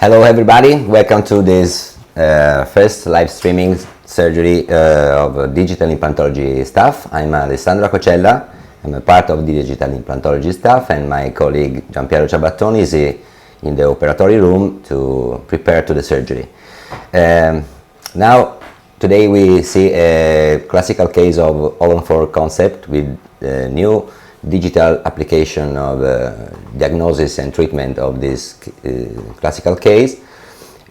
Hello everybody, welcome to this first live streaming surgery of digital implantology staff. I'm Alessandro Cocella, I'm a part of the digital implantology staff, and my colleague Giampiero Ciabattoni is in the operatory room to prepare to the surgery. Now, today we see a classical case of All-on-4 concept with new digital application of diagnosis and treatment of this classical case.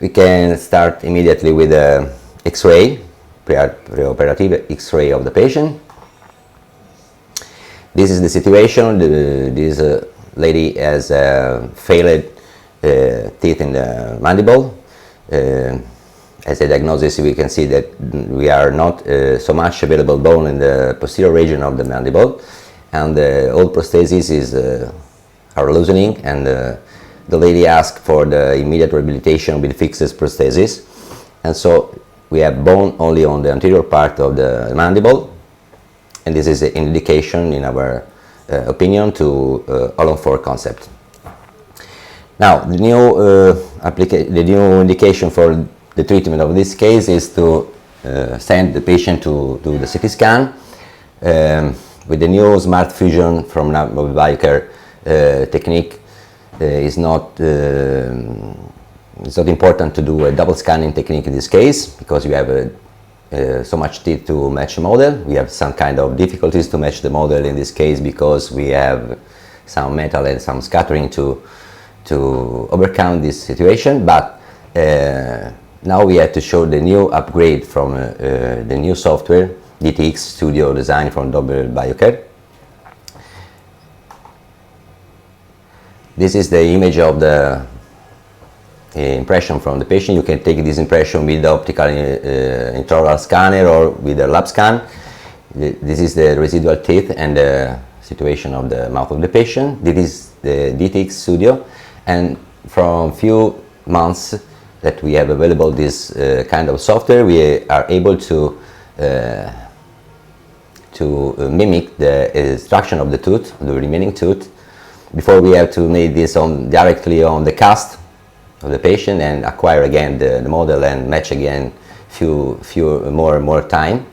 We can start immediately with a X-ray, preoperative X-ray of the patient. This is the situation. This lady has failed teeth in the mandible. As a diagnosis, we can see that we are not so much available bone in the posterior region of the mandible, and all prosthesis are loosening, and the lady asked for the immediate rehabilitation with fixed prosthesis, and so we have bone only on the anterior part of the mandible, and this is an indication, in our opinion, to All-on-4 concept. Now, the new indication for the treatment of this case is to send the patient to do the CT scan. With the new smart fusion from Biocare technique, it's not important to do a double scanning technique in this case, because you have so much teeth to match the model. We have some kind of difficulties to match the model in this case because we have some metal and some scattering to overcome this situation. But now we have to show the new upgrade from the new software DTX Studio design from Biocare. This is the image of the impression from the patient. You can take this impression with the optical intraoral scanner or with a lab scan. This is the residual teeth and the situation of the mouth of the patient. This is the DTX Studio, and from few months that we have available this kind of software, we are able to mimic the extraction of the tooth, the remaining tooth. Before, we have to make this directly on the cast of the patient and acquire again the model and match again few more time.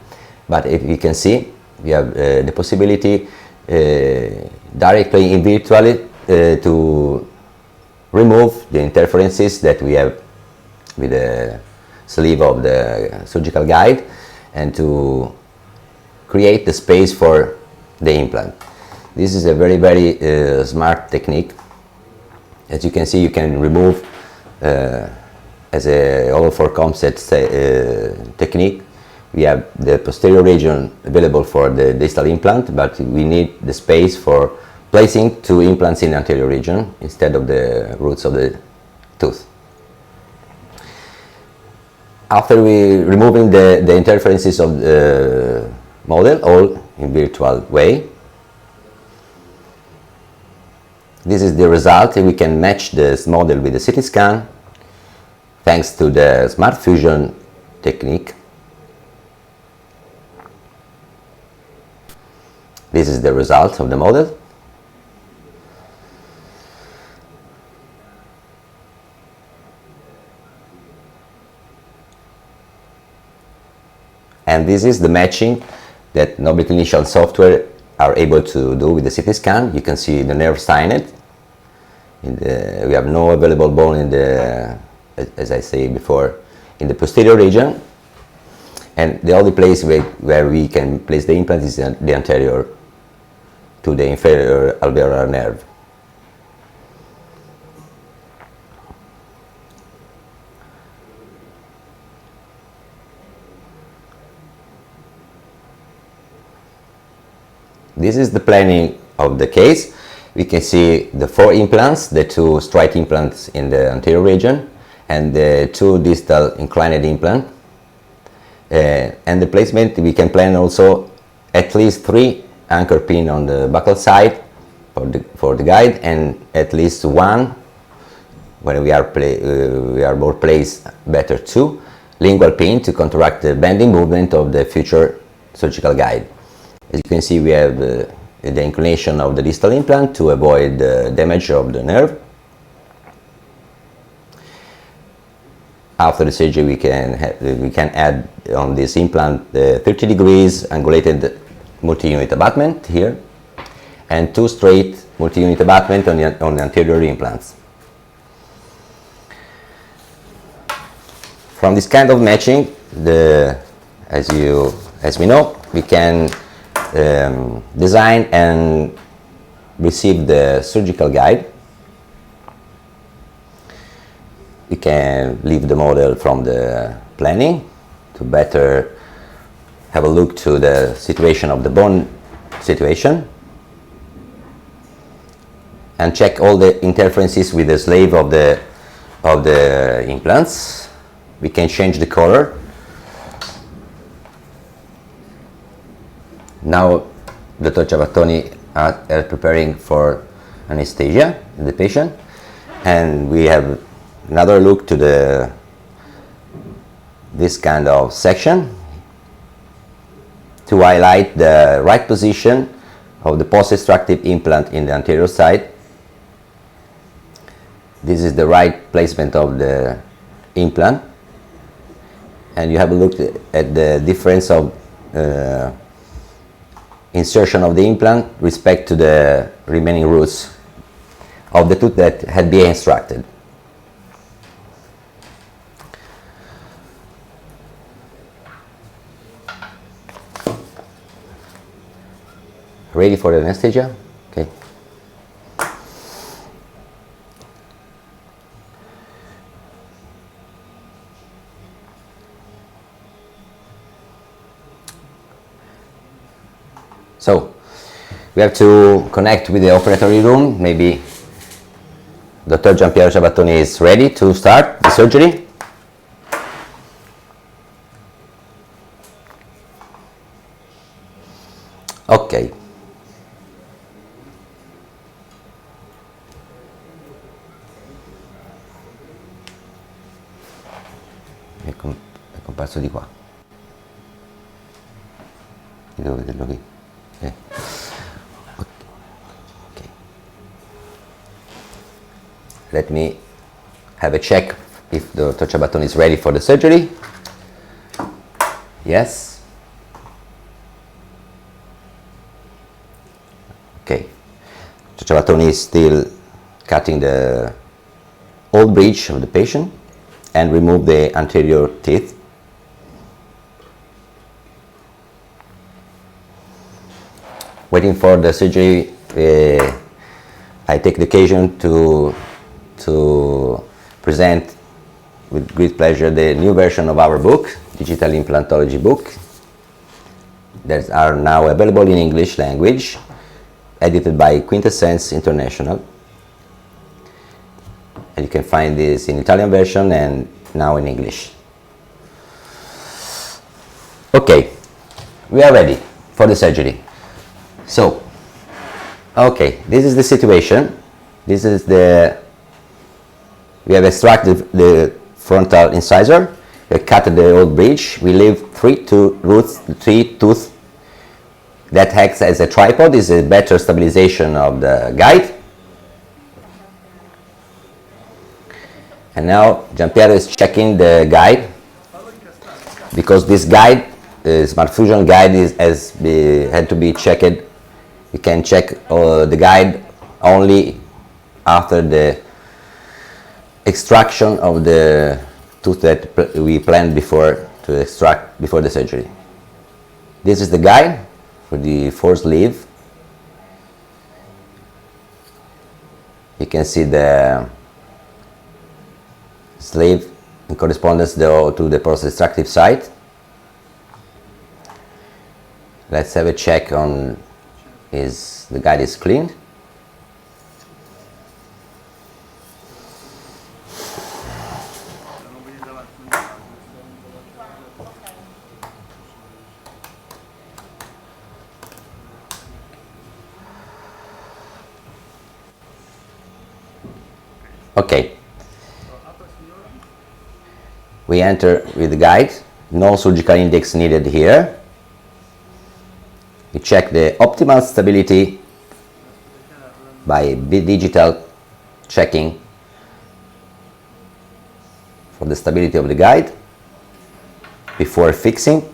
But if you can see, we have the possibility directly in virtually to remove the interferences that we have with the sleeve of the surgical guide, and to create the space for the implant. This is a very smart technique. As you can see, you can remove as a All-on-4 concept technique. We have the posterior region available for the distal implant, but we need the space for placing two implants in the anterior region instead of the roots of the tooth. After removing the interferences of the model, all in virtual way, this is the result. We can match this model with the CT scan thanks to the smart fusion technique. This is the result of the model. And this is the matching that Nobel Clinician software are able to do with the CT scan. You can see the nerve signed. We have no available bone in the, as I say before, in the posterior region. And the only place where we can place the implant is the anterior to the inferior alveolar nerve. This is the planning of the case. We can see the 4 implants, the 2 straight implants in the anterior region, and the 2 distal inclined implant. And the placement, we can plan also at least 3 anchor pin on the buccal side for the guide, and at least 1, when we are more placed, better 2 lingual pin to counteract the bending movement of the future surgical guide. As you can see, we have the inclination of the distal implant to avoid the damage of the nerve. after the surgery we can add on this implant the 30 degrees angulated multi-unit abutment here and 2 straight multi-unit abutment on the anterior implants. From this kind of matching, as we know, we can design and receive the surgical guide. We can leave the model from the planning to better have a look to the situation of the bone situation and check all the interferences with the slave of the implants. We can change the color. Now Dr. Ciabattoni are preparing for anesthesia in the patient, and we have another look to this kind of section to highlight the right position of the post-extractive implant in the anterior side. This is the right placement of the implant, and you have a look at the difference of insertion of the implant respect to the remaining roots of the tooth that had been extracted. Ready for the anesthesia? Okay. So we have to connect with the operatory room. Maybe Dr. Giampiero Ciabattoni is ready to start the surgery. Okay. È comparso di qua. Devo vederlo qui. Okay. Let me have a check if Dr. Ciabattoni is ready for the surgery. Yes. Okay. Dr. Ciabattoni is still cutting the old bridge of the patient and remove the anterior teeth. Waiting for the surgery, I take the occasion to present with great pleasure the new version of our book, Digital Implantology book, that are now available in English language, edited by Quintessence International. And you can find this in Italian version and now in English. Okay, we are ready for the surgery. So, okay, this is the situation. This is we have extracted the frontal incisor, we cut the old bridge, we leave 3 tooth that acts as a tripod. This is a better stabilization of the guide. And now Giampiero is checking the guide, because this guide, the smart fusion guide, had to be checked. We can check the guide only after the extraction of the tooth that we planned before to extract before the surgery. This is the guide for the 4th sleeve. You can see the sleeve in correspondence to the post-extractive site. Let's have a check on the guide is cleaned. Okay. We enter with the guide. No surgical index needed here. We check the optimal stability by digital checking for the stability of the guide before fixing.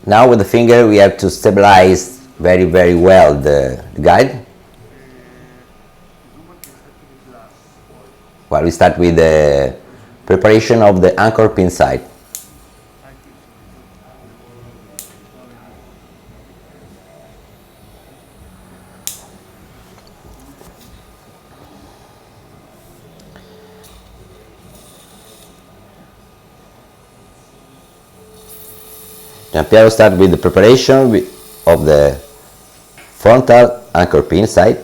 Now with the finger we have to stabilize very well the guide. Well, we start with the preparation of the anchor pin side. Giampiero starts with the preparation of the frontal anchor pin side,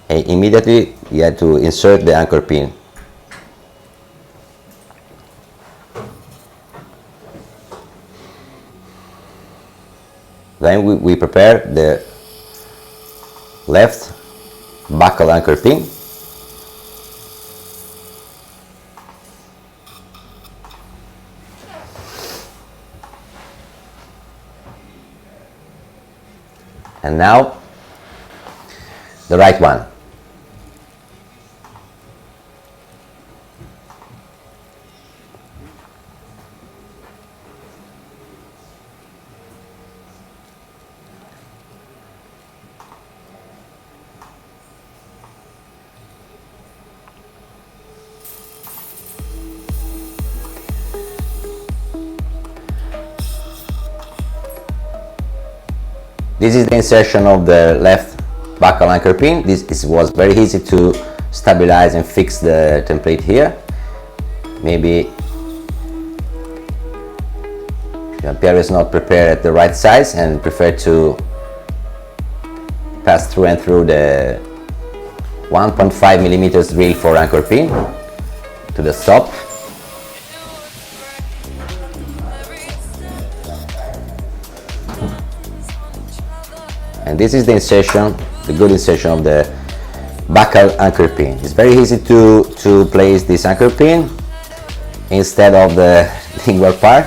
and immediately you have to insert the anchor pin. Then we prepare the left buccal anchor pin. And now the right one. This is the insertion of the left buccal anchor pin. This was very easy to stabilize and fix the template here. Maybe Giampiero is not prepared at the right size and prefer to pass through and through the 1.5 millimeters drill for anchor pin to the stop. And this is the insertion, the good insertion of the buccal anchor pin. It's very easy to place this anchor pin instead of the lingual part,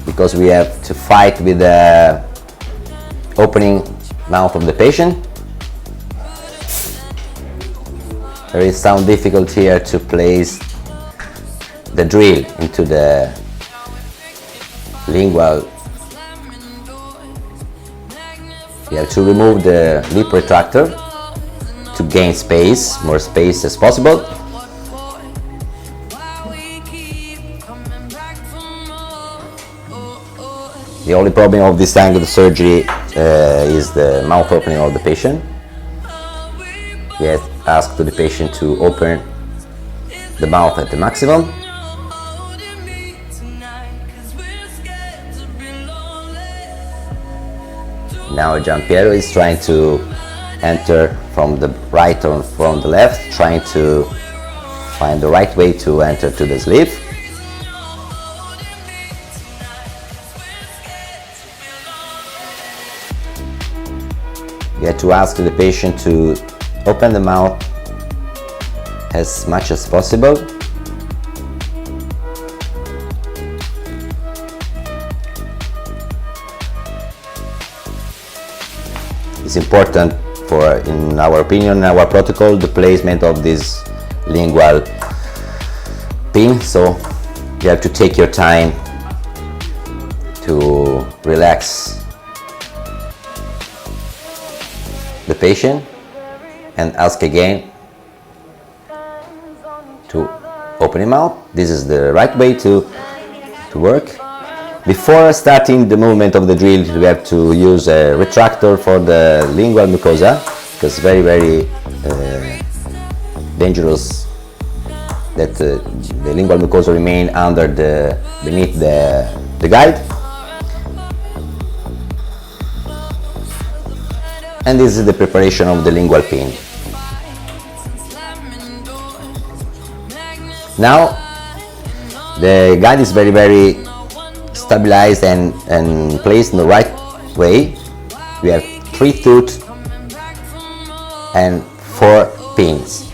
because we have to fight with the opening mouth of the patient. There is some difficulty here to place the drill into the lingual. You have to remove the lip retractor to gain space, more space as possible. The only problem of this angle surgery is the mouth opening of the patient. We have asked the patient to open the mouth at the maximum. Now Giampiero is trying to enter from the right or from the left, trying to find the right way to enter to the sleeve. You have to ask the patient to open the mouth as much as possible. It's important for, in our opinion, in our protocol, the placement of this lingual pin, so you have to take your time to relax the patient and ask again to open him out. This is the right way to work. Before starting the movement of the drill, we have to use a retractor for the lingual mucosa, because it's very dangerous that the lingual mucosa remain under beneath the guide. And this is the preparation of the lingual pin. Now the guide is very stabilized and placed in the right way. We have 3 tooth and 4 pins,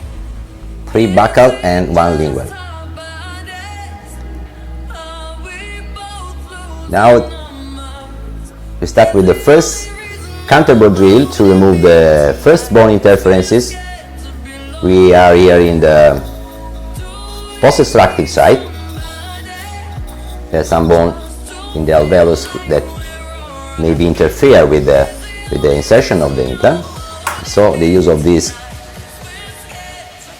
3 buccal and 1 lingual. Now we start with the first counterbore drill to remove the first bone interferences. We are here in the post-extractive site. There's some bone in the alveolus that maybe interfere with the insertion of the implant. So the use of this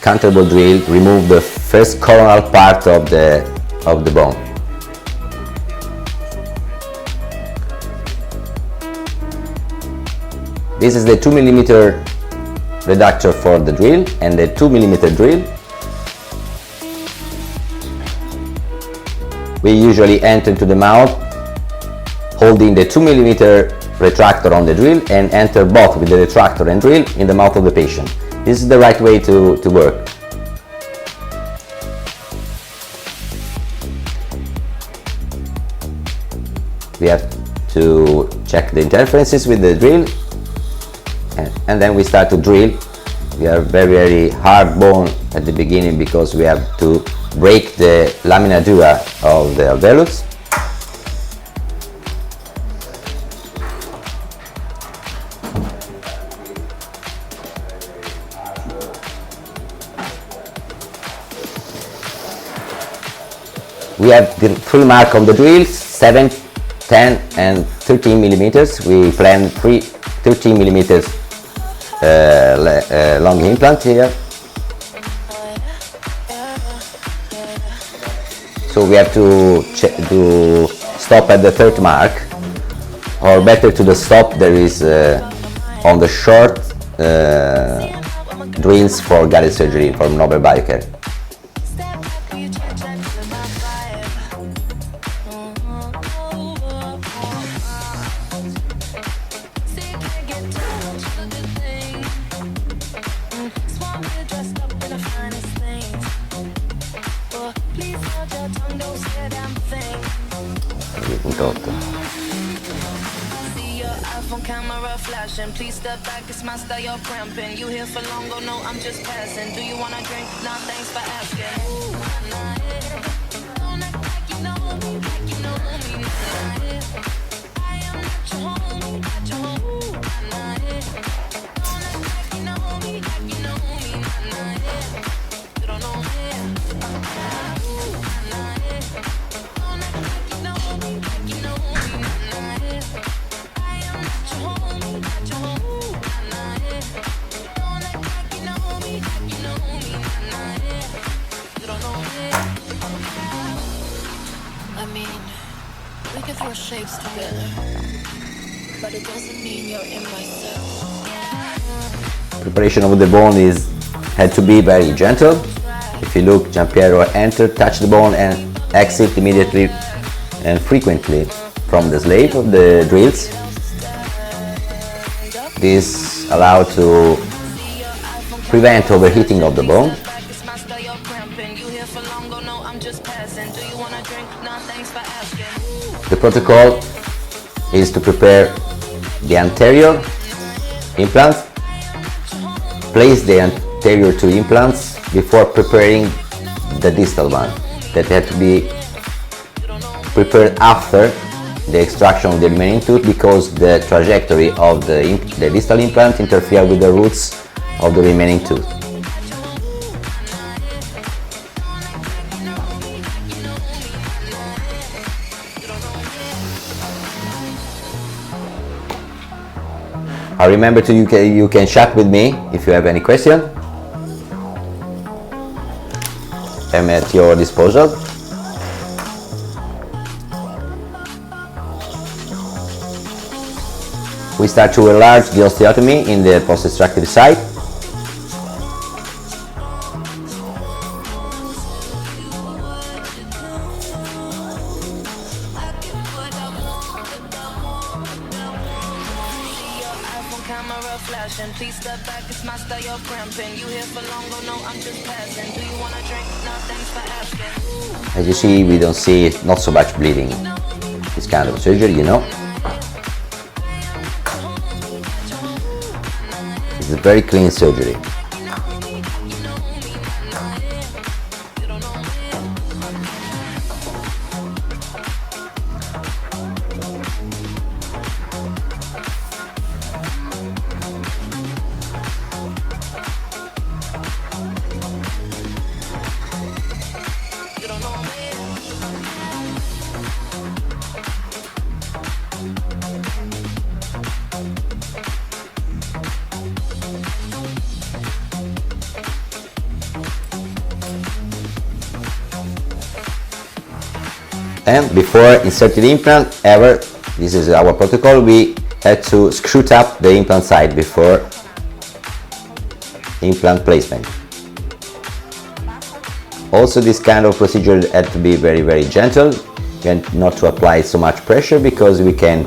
counterbore drill remove the first coronal part of the bone. This is the 2 mm reductor for the drill and the 2 mm drill. We usually enter to the mouth holding the 2 mm retractor on the drill and enter both with the retractor and drill in the mouth of the patient. This is the right way to work. We have to check the interferences with the drill, and then we start to drill. We have very hard bone at the beginning because we have to break the lamina dura of the alveolus. We have the full mark on the drill, 7, 10 and 13 millimeters. We plan 13 millimeters long implant here. So we have to stop at the third mark, or better to the stop there is on the short drills for guided surgery for nobel body care. Please step back, it's my style, you're cramping. You here for long, go no, I'm just passing. Do you wanna drink? Nah, thanks for asking. Ooh, don't act like you know me, like you know me. I am not your homie, not your homie. Don't act like you know me, like you know me. You don't know me. Ooh, don't act like you know me, like you know me. I am not your homie, not your homie. Don't act like you know me, like you know me. You don't know me. I mean, we can throw shapes together, but it doesn't mean you're in my circle. Preparation of the bone had to be very gentle. If you look, Giampiero enter, touch the bone and exit immediately and frequently from the slave of the drills. This allows to prevent overheating of the bone. The protocol is to prepare the anterior implant, place the anterior two implants before preparing the distal one, that had to be prepared after the extraction of the remaining tooth, because the trajectory of the distal implant interferes with the roots of the remaining tooth. Remember you can chat with me if you have any question. I'm at your disposal. We start to enlarge the osteotomy in the post-extractive site. Please step back, it's my style, you're cramping. You here for long, go no, I'm just passing. Do you wanna drink? No, thanks for asking. As you see, we don't see not so much bleeding. This kind of surgery, you know. It's a very clean surgery. And before inserting the implant, this is our protocol, we had to screw up the implant side before implant placement. Also, this kind of procedure had to be very gentle and not to apply so much pressure, because we can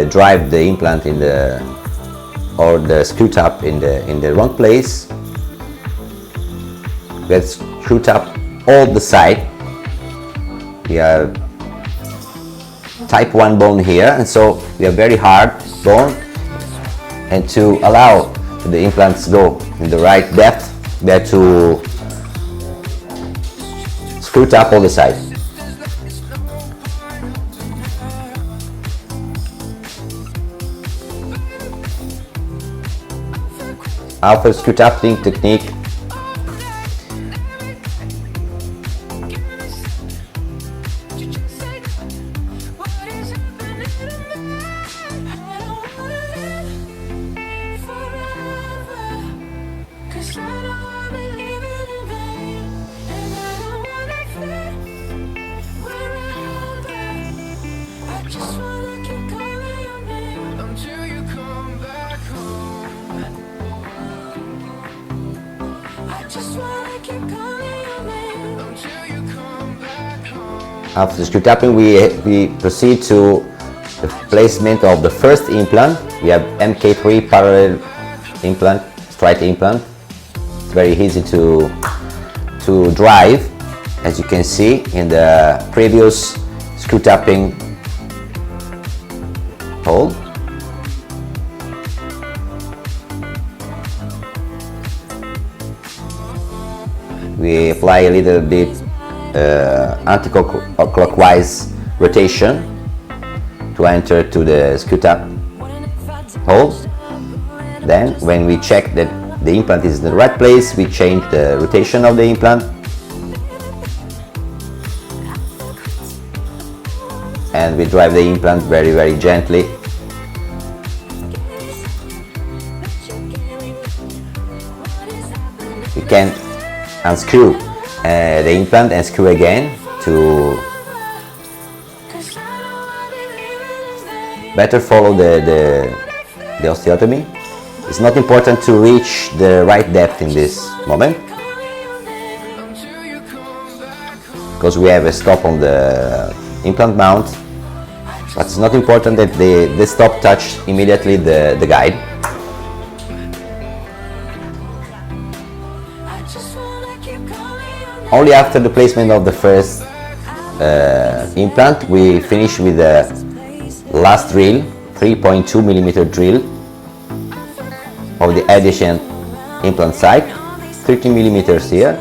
drive the implant in the or the screw up in the wrong place. Let's screw up all the side. We have type 1 bone here, and so we have very hard bone, and to allow the implants to go in the right depth, we have to screw up all the side. After screw tapping technique, after screw tapping, we proceed to the placement of the first implant. We have MK3 parallel implant, straight implant. It's very easy to drive, as you can see in the previous screw tapping hole. We apply a little bit anti-clockwise rotation to enter to the screw tap hole. Then, when we check that the implant is in the right place, we change the rotation of the implant, and we drive the implant very gently. We can unscrew the implant and screw again to better follow the osteotomy. It's not important to reach the right depth in this moment, because we have a stop on the implant mount, but it's not important that the stop touch immediately the guide. Only after the placement of the first implant, we finish with the last drill, 3.2 millimeter drill of the adjacent implant site, 30 millimeters here.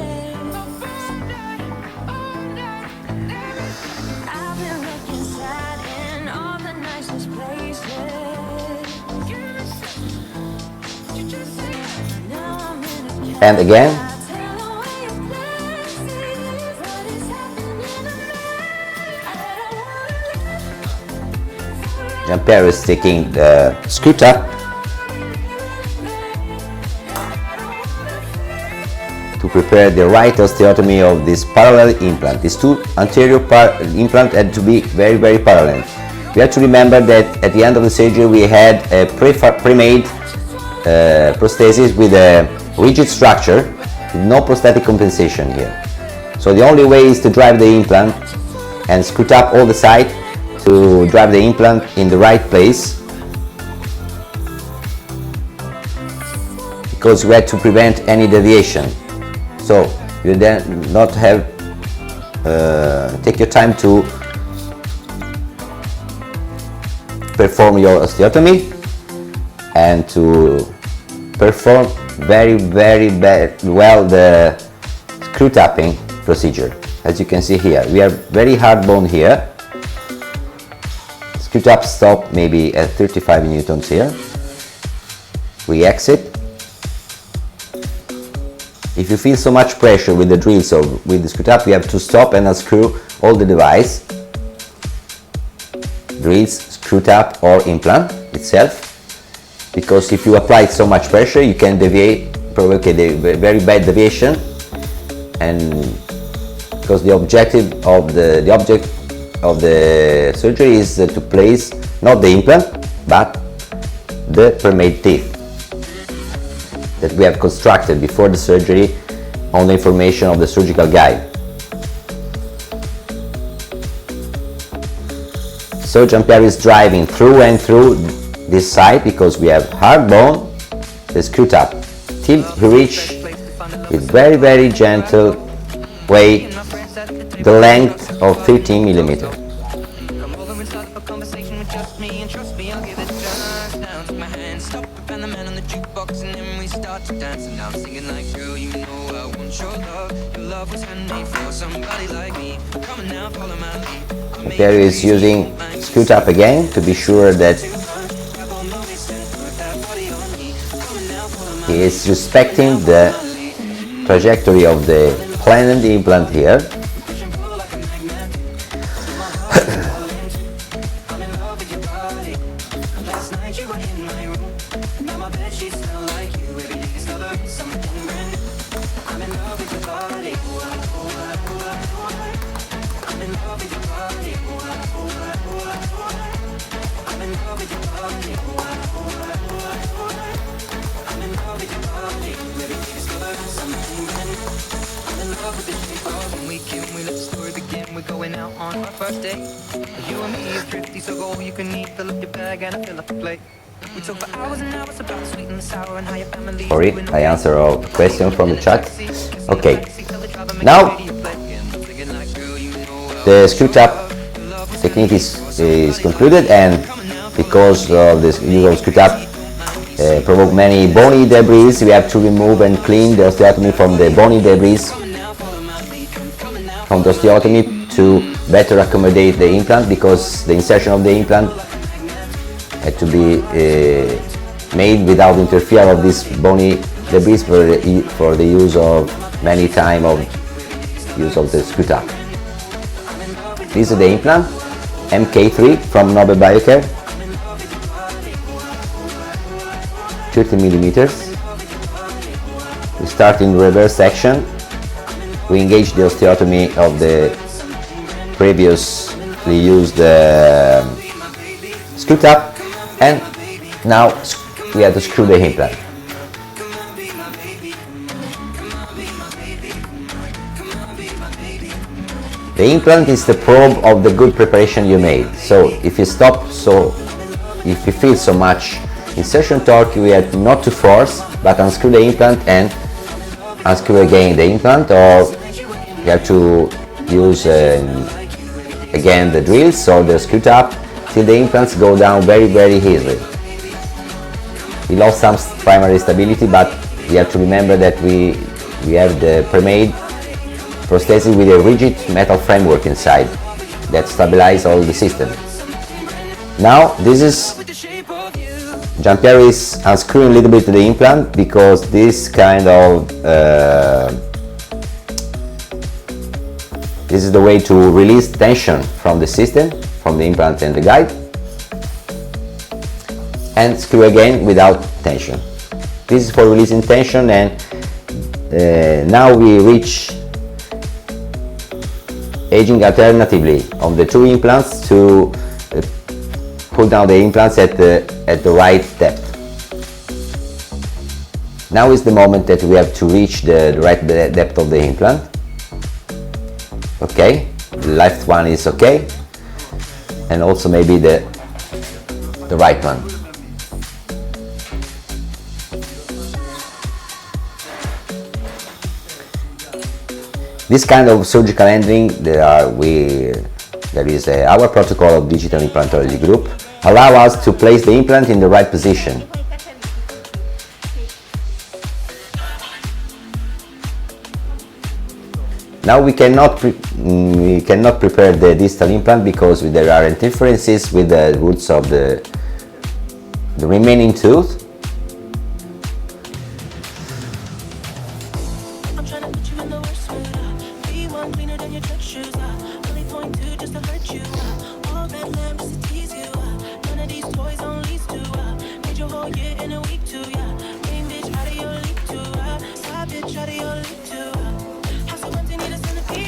And again, Anterior is taking the screw tap to prepare the right osteotomy of this parallel implant. These two anterior implant had to be very parallel. We have to remember that at the end of the surgery we had a pre-made prosthesis with a rigid structure, with no prosthetic compensation here. So the only way is to drive the implant and screw up all the side to drive the implant in the right place, because we had to prevent any deviation. So you then not have take your time to perform your osteotomy and to perform very well the screw tapping procedure. As you can see here, we have very hard bone here. Screw tap stop maybe at 35 newtons here. We exit. If you feel so much pressure with the drill, so with the screw tap, you have to stop and unscrew all the device, drills, screw tap or implant itself, because if you apply so much pressure, you can deviate, provoke a very bad deviation, and because the object of the surgery is to place not the implant but the pre-made teeth that we have constructed before the surgery on the information of the surgical guide. So Giampiero is driving through and through this side because we have hard bone, the screw top, till he reach with very gentle way the length of 13 millimeters. Come over and start up a conversation with just me, and trust me, I'll give it just down to my hands. Stop it, and the man on the jukebox, and then we start to dance. And now I'm singing like, girl, you know I want your love. Your love was handmade for somebody like me. Come on now, follow my lead. Anterior is using screw top again to be sure that he is respecting the trajectory of the planned implant here. We're going out on our first date. You and me is thrifty, so go all you can eat. Fill up your bag and I fill up the plate. We talk for hours and hours about the sweet and the sour and how your family. Sorry, I answer all questions from the chat. Okay, now the screw top technique is concluded, and because of this use of screw top provoke many bony debris, we have to remove and clean the osteotomy from the bony debris from the osteotomy to better accommodate the implant, because the insertion of the implant had to be made without interfere of this bony debris for the use of many time of use of the screw top. This is the implant MK3 from Nobel Biocare, 30 millimeters. We start in reverse section. We engage the osteotomy of the previously used screw top, and now we have to screw the implant. The implant is the probe of the good preparation you made. So if you if you feel so much insertion torque, we have not to force, but unscrew the implant and unscrew again the implant, or you have to use again the drills or the screw top till the implants go down very easily. We lost some primary stability, but we have to remember that we have the pre-made prosthesis with a rigid metal framework inside that stabilizes all the system. Now this is Giampiero is unscrewing a little bit the implant, because this kind of this is the way to release tension from the system, from the implant and the guide, and screw again without tension. This is for releasing tension, and now we reach aging alternatively of the two implants to pull down the implants at the right depth. Now is the moment that we have to reach the right depth of the implant. Okay, the left one is okay, and also maybe the right one. This kind of surgical handling, there is our protocol of Digital Implantology group, allow us to place the implant in the right position. Now we cannot prepare the distal implant because there are interferences with the roots of the remaining tooth.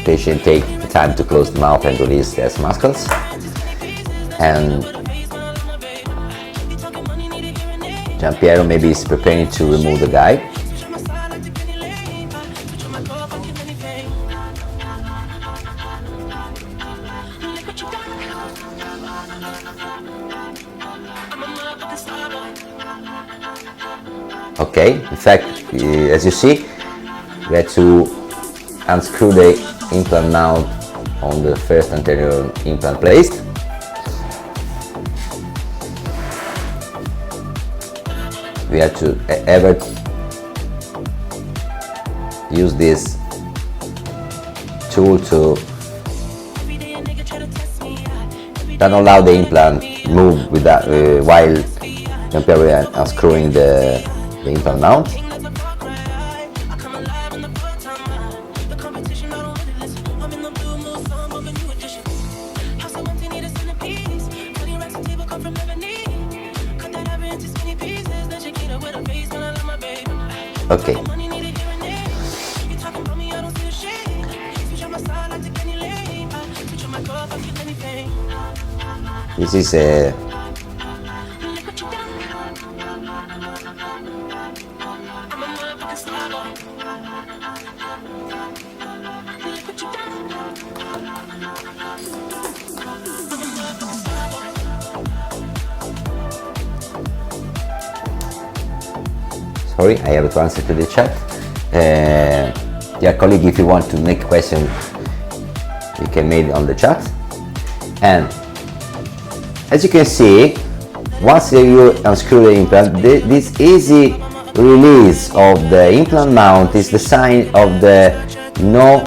patient take the time to close the mouth and release these muscles. And Giampiero maybe is preparing to remove the guide. Okay, in fact, as you see, we had to unscrew the implant mount on the first anterior implant placed. We had to ever use this tool to not allow the implant move without, while Giampiero unscrewing the implant mount. Okay. This is a sorry, I have to answer to the chat. Dear colleague, if you want to make a question, you can make it on the chat. And as you can see, once you unscrew the implant, this easy release of the implant mount is the sign of the no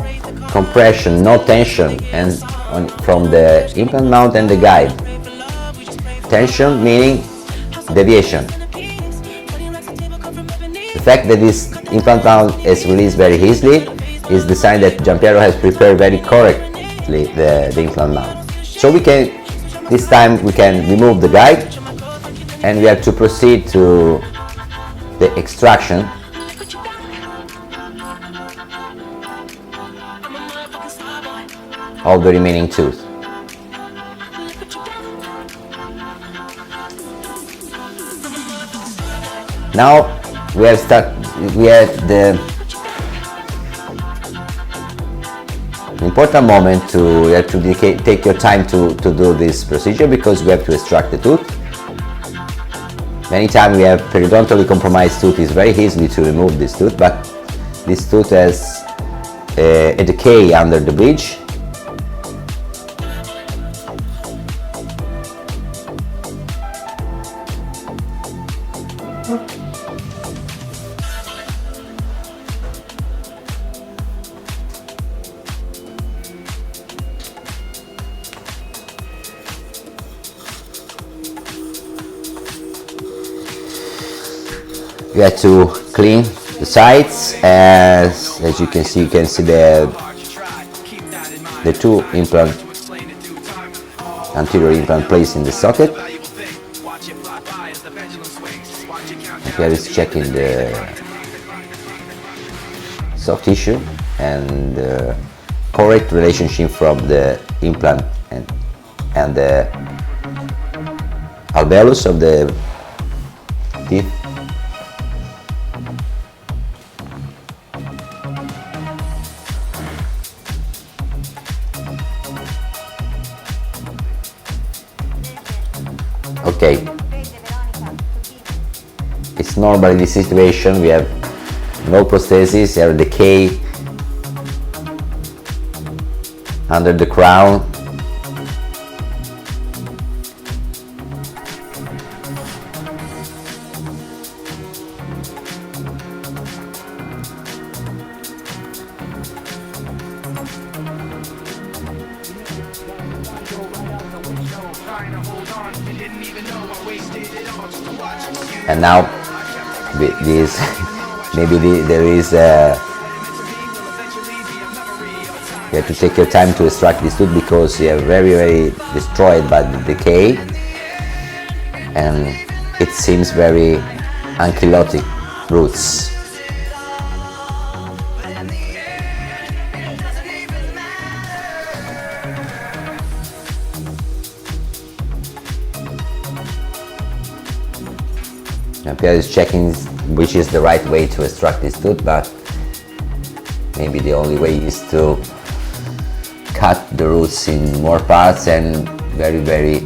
compression, no tension, and from the implant mount and the guide. Tension meaning deviation. The fact that this implant mount is released very easily is the sign that Giampiero has prepared very correctly the implant mount. So we can, this time we can remove the guide, and we have to proceed to the extraction of the remaining tooth. Now we have the important moment to, you have to take your time to do this procedure, because we have to extract the tooth. Many times we have periodontally compromised tooth. It's very easy to remove this tooth, but this tooth has a decay under the bridge. You have to clean the sides, as you can see the two implant, anterior implant placed in the socket. Here is checking the soft tissue and the correct relationship from the implant and the alveolus of the teeth. Okay, it's normal in this situation. We have no prosthesis, there are decay under the crown. And now this there is you have to take your time to extract this tooth, because they are very destroyed by the decay, and it seems very ankylosing roots. Jean-Pierre is checking which is the right way to extract this tooth, but maybe the only way is to cut the roots in more parts and very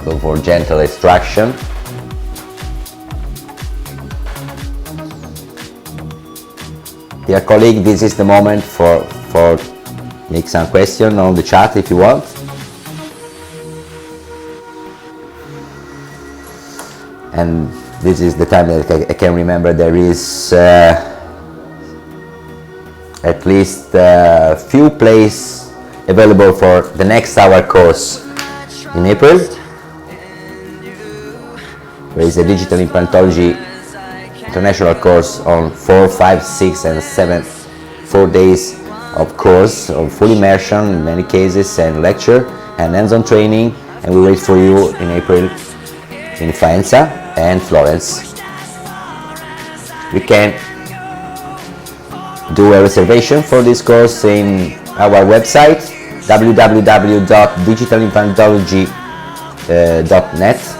go for gentle extraction. Dear colleague, this is the moment for make some question on the chat if you want. And this is the time that I can remember there is at least a few places available for the next hour course in April. There is a Digital Implantology international course on 4, 5, 6 and 7, 4 days of course, of full immersion in many cases, and lecture and hands-on training, and we wait for you in April in Faenza and Florence. You can do a reservation for this course in our website www.digitalimplantology.net.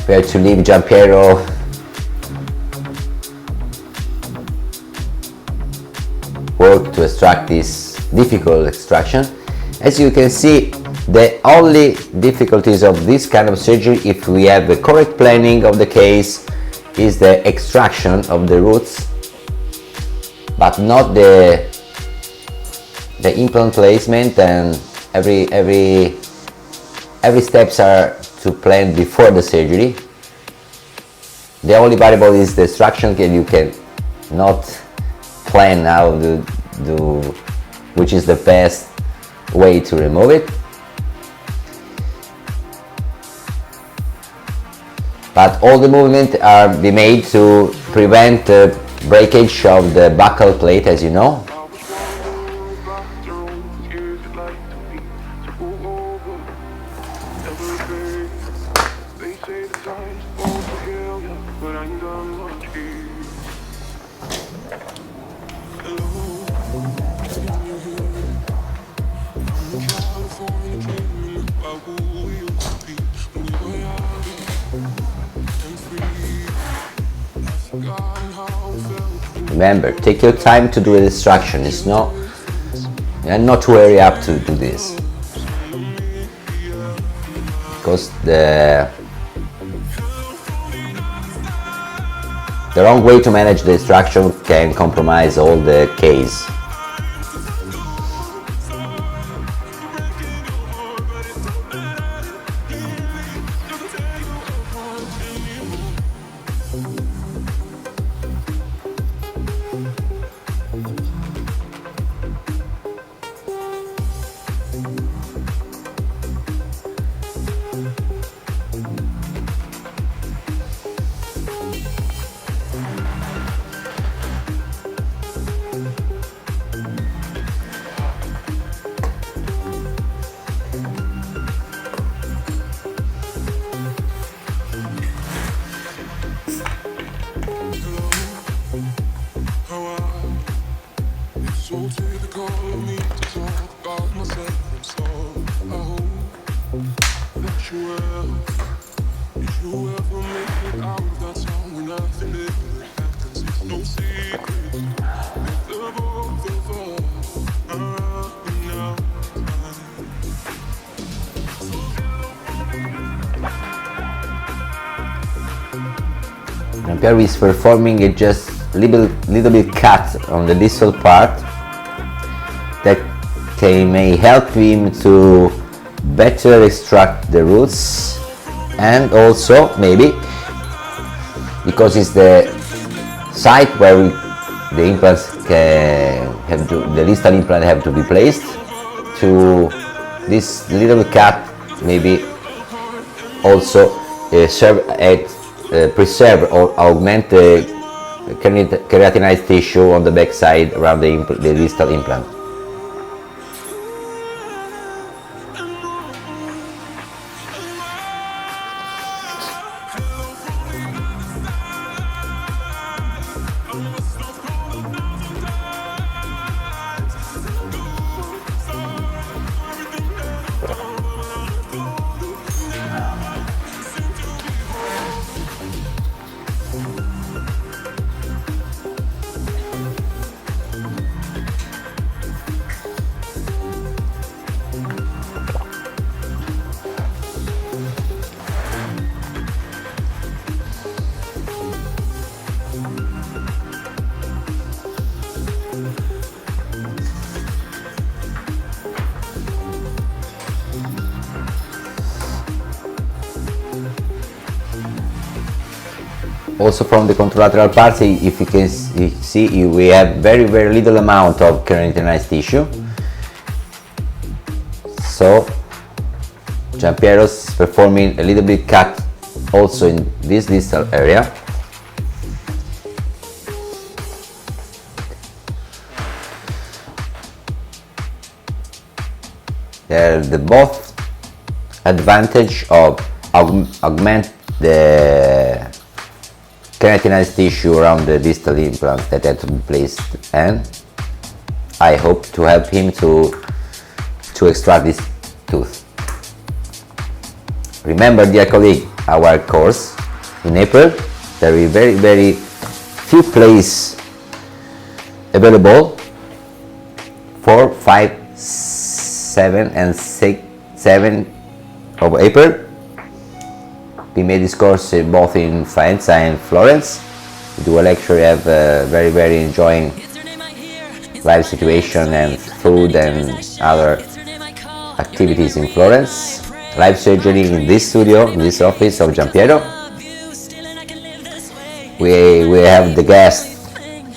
Where to leave Giampiero work to extract this difficult extraction. As you can see, the only difficulties of this kind of surgery, if we have the correct planning of the case, is the extraction of the roots, but not the implant placement, and every steps are to plan before the surgery. The only variable is the extraction, and you can not plan how to do which is the best way to remove it. But all the movements are be made to prevent the breakage of the buccal plate, as you know. Remember, take your time to do the extraction. It's not, and not to hurry up to do this, because the wrong way to manage the extraction can compromise all the case. Jean-Pierre is performing a just little bit cut on the distal part that may help him to better extract the roots, and also maybe because it's the site where the implants the distal implant have to be placed, to this little cut maybe also preserve or augment the keratinized tissue on the back side around the distal implant. Also from the contralateral parts, if you can see, we have very little amount of keratinized tissue. So Giampiero is performing a little bit cut also in this distal area. The both advantage of augment the keratinized tissue around the distal implant that had to be placed, and I hope to help him to extract this tooth. Remember, dear colleague, our course in April, there will be very few places available. 4, 5, 7 and 7 of April. We made this course both in Faenza and Florence. We do a lecture, we have very enjoying live situation and food and other activities in Florence. Live surgery in this studio, in this office of Giampiero. We have the guest,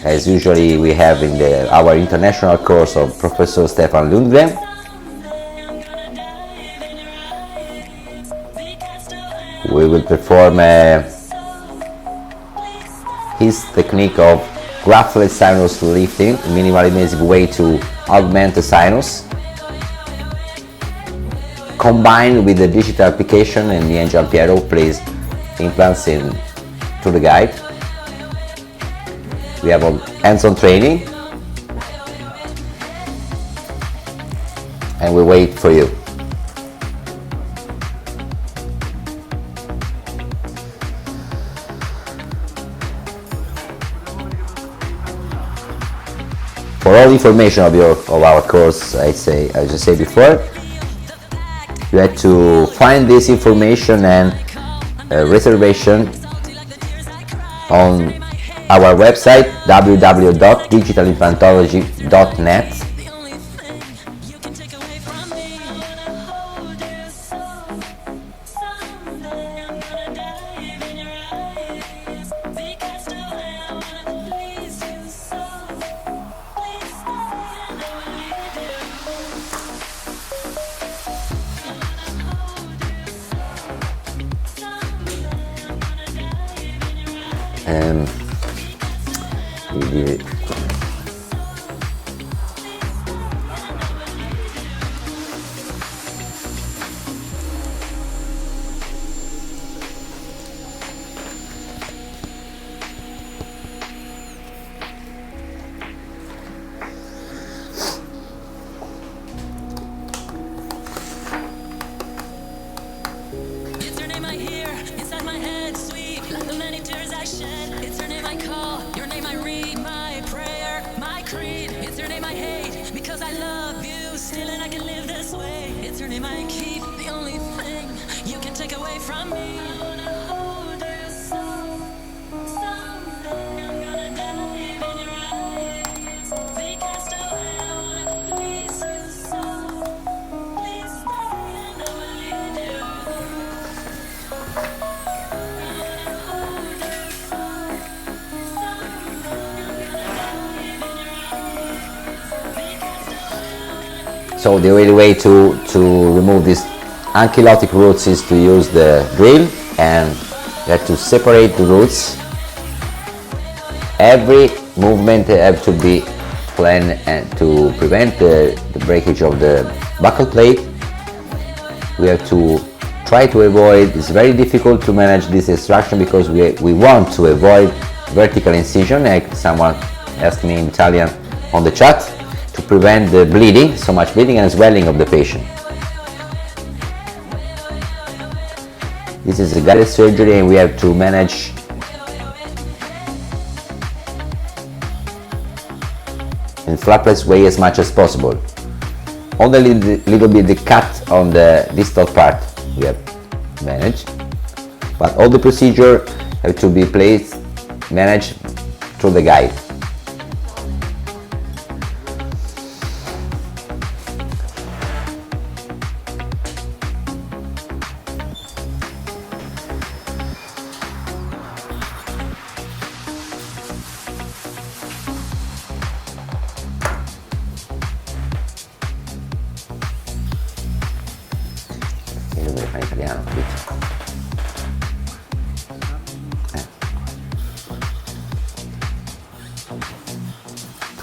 as usually we have in our international course of Professor Stefan Lundgren. We will perform his technique of graftless sinus lifting, minimally invasive way to augment the sinus, combined with the digital application, and me and Giampiero place implants through the guide. We have hands-on training, and we wait for you. For all information of our course, as I said before, you have to find this information and reservation on our website www.digitalimplantology.net. So the only way to remove these ankylotic roots is to use the drill, and you have to separate the roots. Every movement have to be planned and to prevent the breakage of the buccal plate. We have to try to avoid, it's very difficult to manage this extraction because we want to avoid vertical incision, like someone asked me in Italian on the chat, to prevent the bleeding, so much bleeding and swelling of the patient. This is a guided surgery and we have to manage in flapless way as much as possible. Only a little bit the cut on the distal part we have managed, but all the procedure have to be managed through the guide.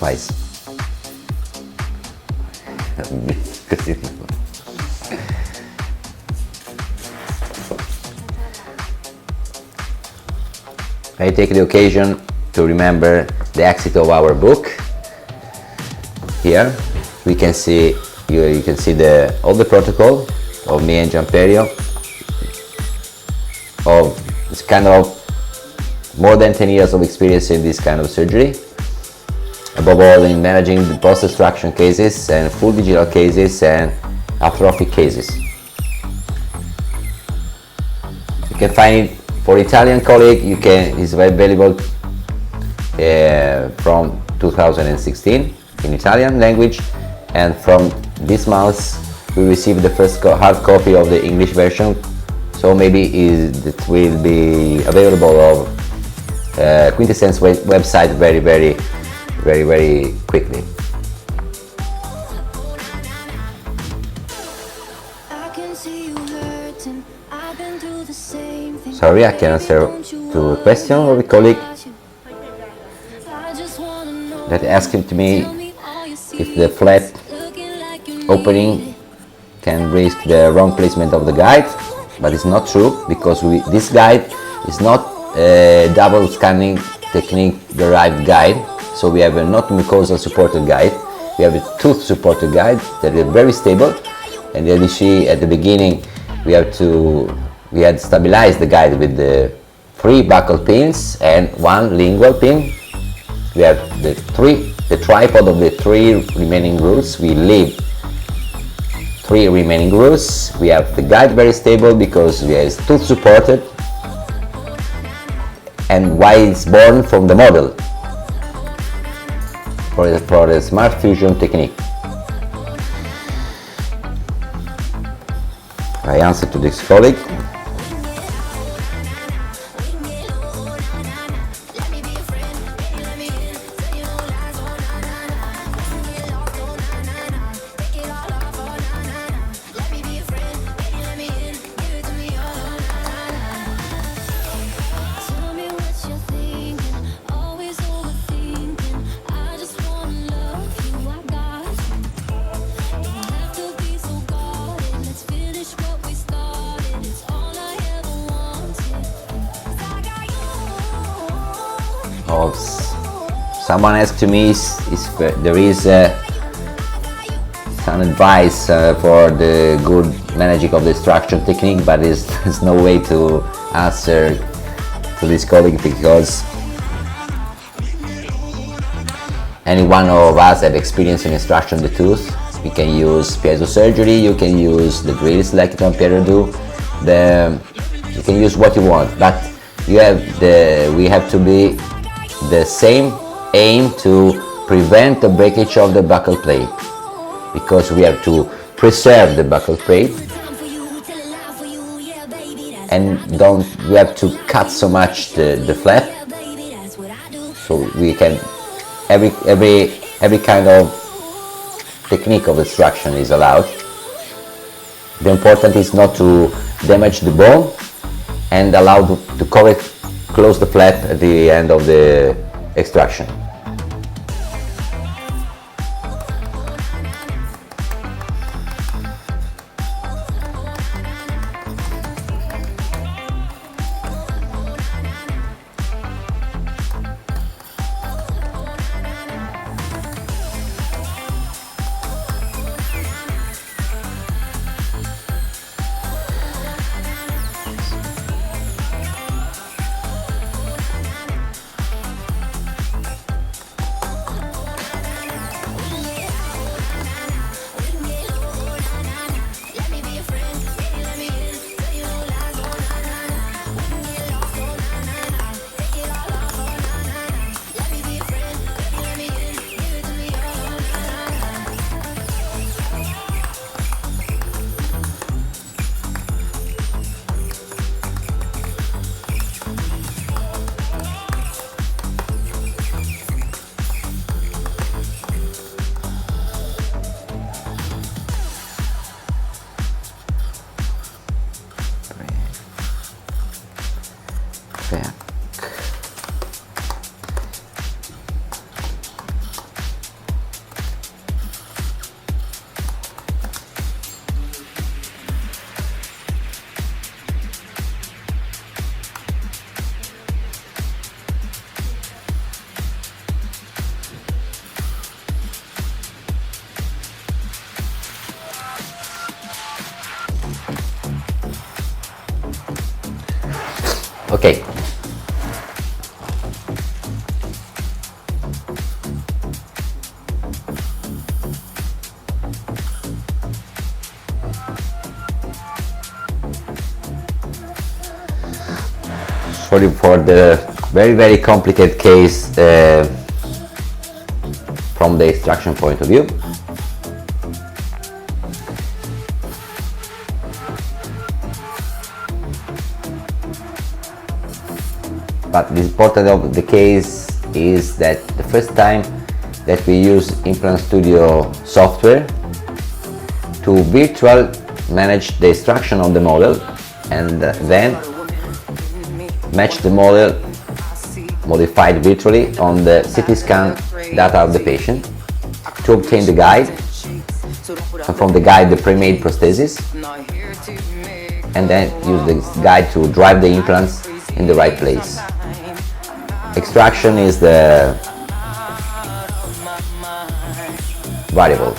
Twice. I take the occasion to remember the exit of our book. Here we can see you can see all the protocol of me and Anterior of this kind of more than 10 years of experience in this kind of surgery, above all in managing the post-extraction cases and full digital cases and atrophic cases. You can find it for Italian colleague, it's available from 2016 in Italian language, and from this month we received the first hard copy of the English version, so maybe it will be available on Quintessence website very quickly. Sorry, I can answer to a question of a colleague that asked to me if the flat opening can risk the wrong placement of the guide, but it's not true, because this guide is not a double scanning technique derived guide. So we have a not mucosal supported guide, we have a tooth supported guide that is very stable, and as you see at the beginning we had stabilized the guide with the 3 buccal pins and 1 lingual pin. We have the tripod of the 3 remaining grooves. We leave 3 remaining grooves. We have the guide very stable because we have tooth supported, and why it's born from the model for the smart fusion technique. I answer to this colleague. Someone asked to me if there is some advice for the good managing of the extraction technique, but there's no way to answer to this colleague, because any one of us have experience in extraction of the tooth. You can use piezo surgery, you can use the drills like Anterior do, you can use what you want, but we have to be the same aim to prevent the breakage of the buccal plate, because we have to preserve the buccal plate, and we have to cut so much the flap, so we can every kind of technique of extraction is allowed. The important is not to damage the bone and allow to close the flap at the end of the extraction. Back. Okay. Sorry for the very complicated case from the extraction point of view. But the important of the case is that the first time that we use Implant Studio software to virtual manage the extraction of the model and then match the model modified virtually on the CT scan data of the patient to obtain the guide, and from the guide the pre-made prosthesis, and then use the guide to drive the implants in the right place. Extraction is the variable.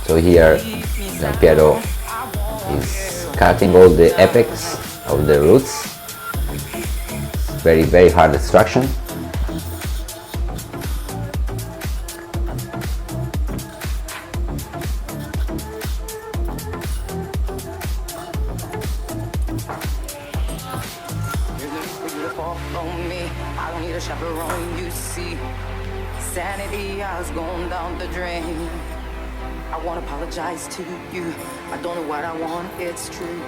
So here Giampiero is cutting all the apex of the roots. Very hard extraction. Sanity has gone down the drain. I won't apologize to you. I don't know what I want, it's true.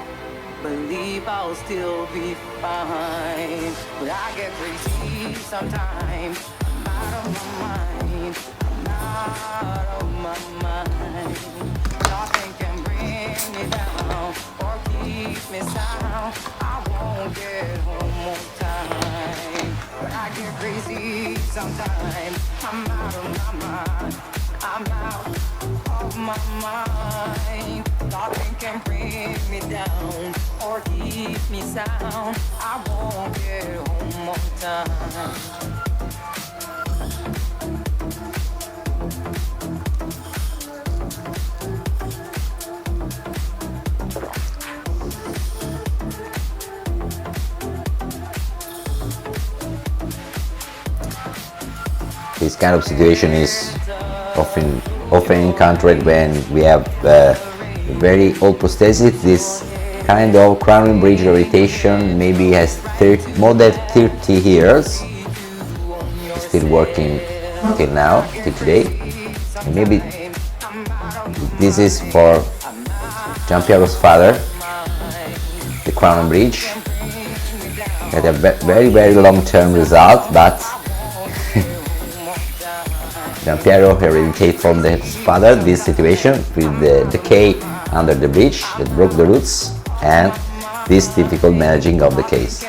Believe I'll still be fine. But I get crazy sometimes. I'm out of my mind. I'm out of my mind. Nothing can bring me down or keep me sound. I won't get home on time. But I get crazy sometimes. I'm out of my mind. I'm out of my mind. Nothing can bring me down or keep me sound. I won't get home on time. This kind of situation is often encountered when we have very old prosthesis. This kind of crown bridge rotation maybe has more than 30 years. It's still working till now, till today. And maybe this is for Giampiero's father, the crown bridge. Had a very long-term result, but Giampiero hereditate from his father this situation with the decay under the bridge that broke the roots and this difficult managing of the case.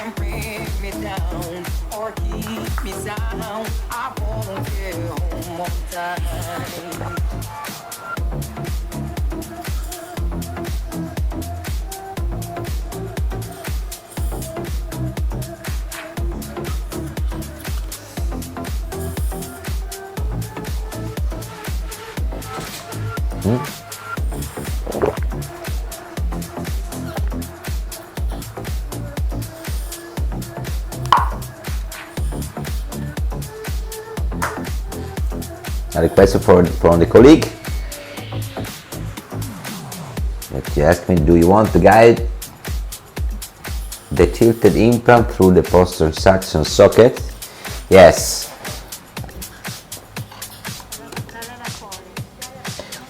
A request from the colleague that you asked me, do you want to guide the tilted implant through the post-transaction socket? Yes.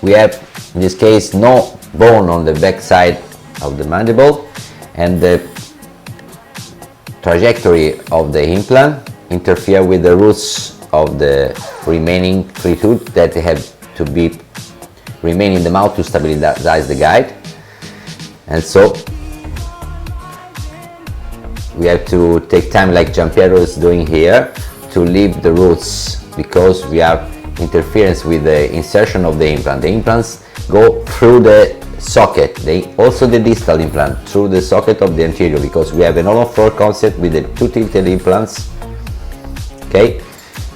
We have, in this case, no bone on the back side of the mandible, and the trajectory of the implant interfere with the roots of the remaining three tooth that have to be remain in the mouth to stabilize the guide. And so we have to take time, like Giampiero is doing here, to leave the roots, because we have interference with the insertion of the implant. The implants go through the socket, also the distal implant through the socket of the anterior, because we have an all-on-4 concept with the two tilted implants, okay,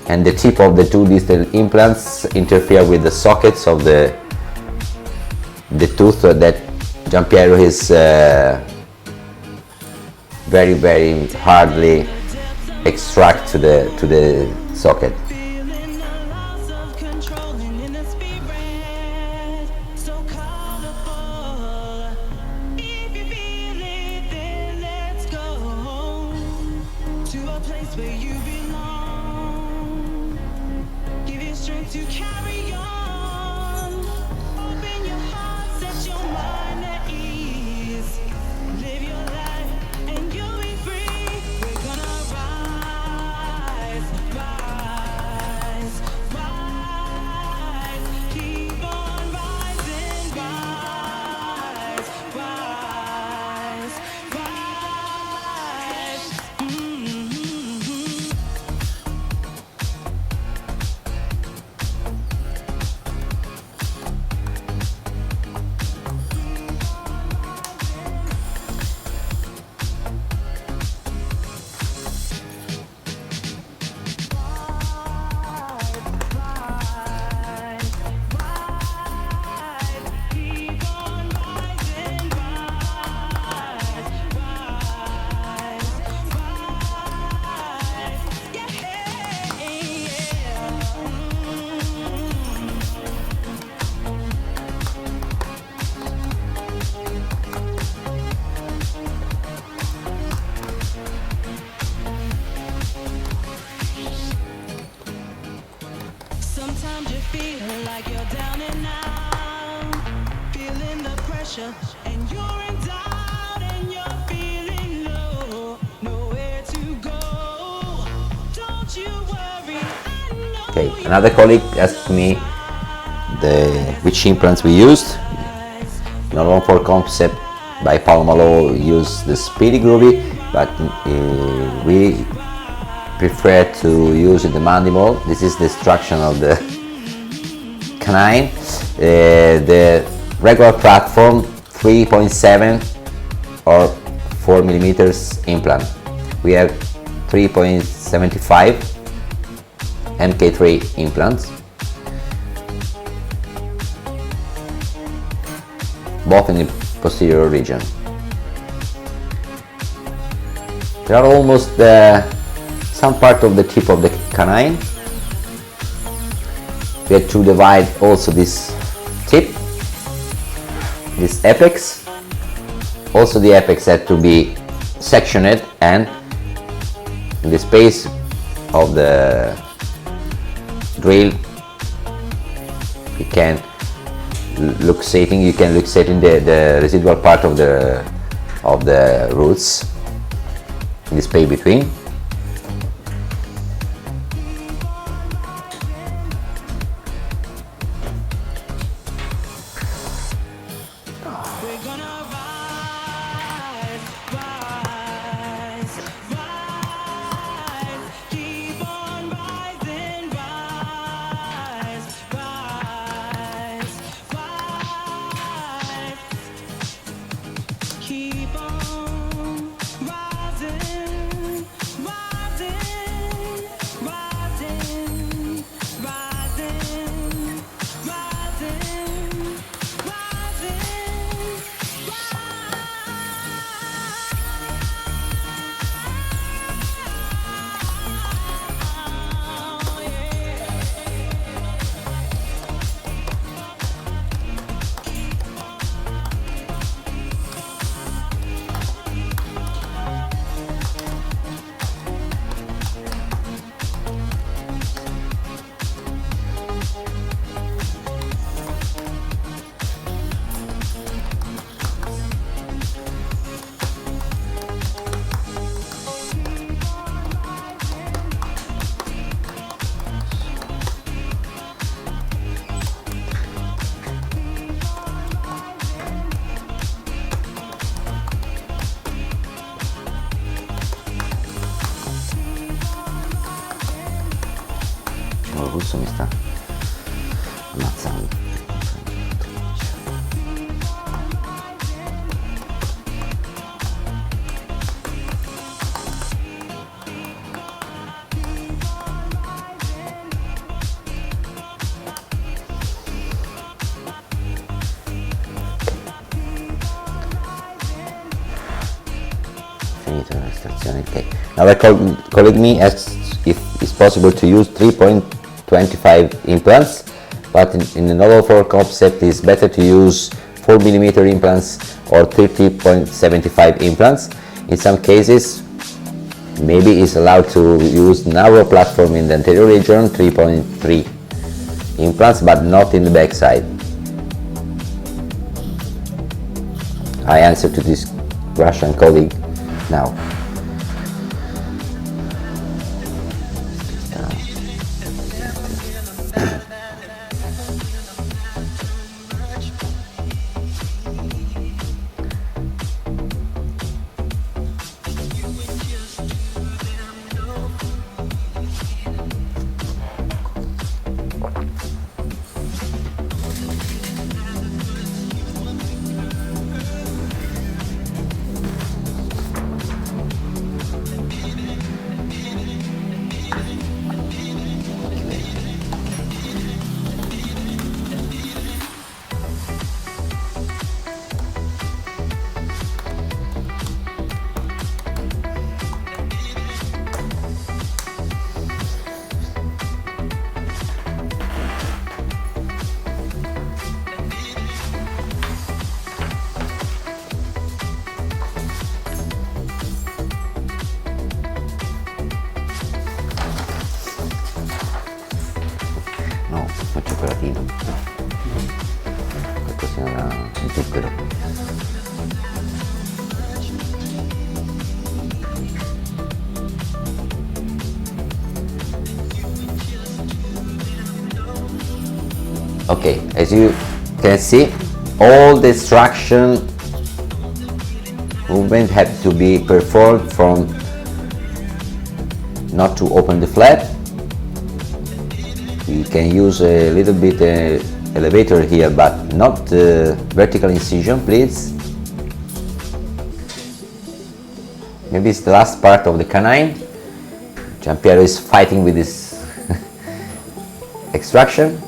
and the tip of the two distal implants interfere with the sockets of the tooth that Giampiero is very hardly extract to the socket. And you're in doubt and you're feeling low, nowhere to go. Don't you worry, I know. Okay, another colleague asked me which implants we used. In All-on-4 concept by Palomalo used the Speedy Groovy, but we prefer to use the mandible. This is the structure of the canine. The regular platform 3.7 or 4 millimeters implant. We have 3.75 MK3 implants, both in the posterior region. There are almost some part of the tip of the canine. We have to divide also this tip, this apex. Also the apex had to be sectioned, and in the space of the drill you can luxating the residual part of the roots in the space between. sta ammazzando. Finito l'estrazione, ok. Now a colleague me asks if it's possible to use 3.25 implants, but in the All-on-4 concept it's better to use 4mm implants or 30.75 implants. In some cases, maybe it's allowed to use narrow platform in the anterior region, 3.3 implants, but not in the back side. I answer to this Russian colleague now. No, faccio operativo. Qualcosina da zucchero. Okay, as you can see, all the extraction movement had to be performed from not to open the flap. We can use a little bit elevator here, but not vertical incision, please. Maybe it's the last part of the canine. Giampiero is fighting with this extraction.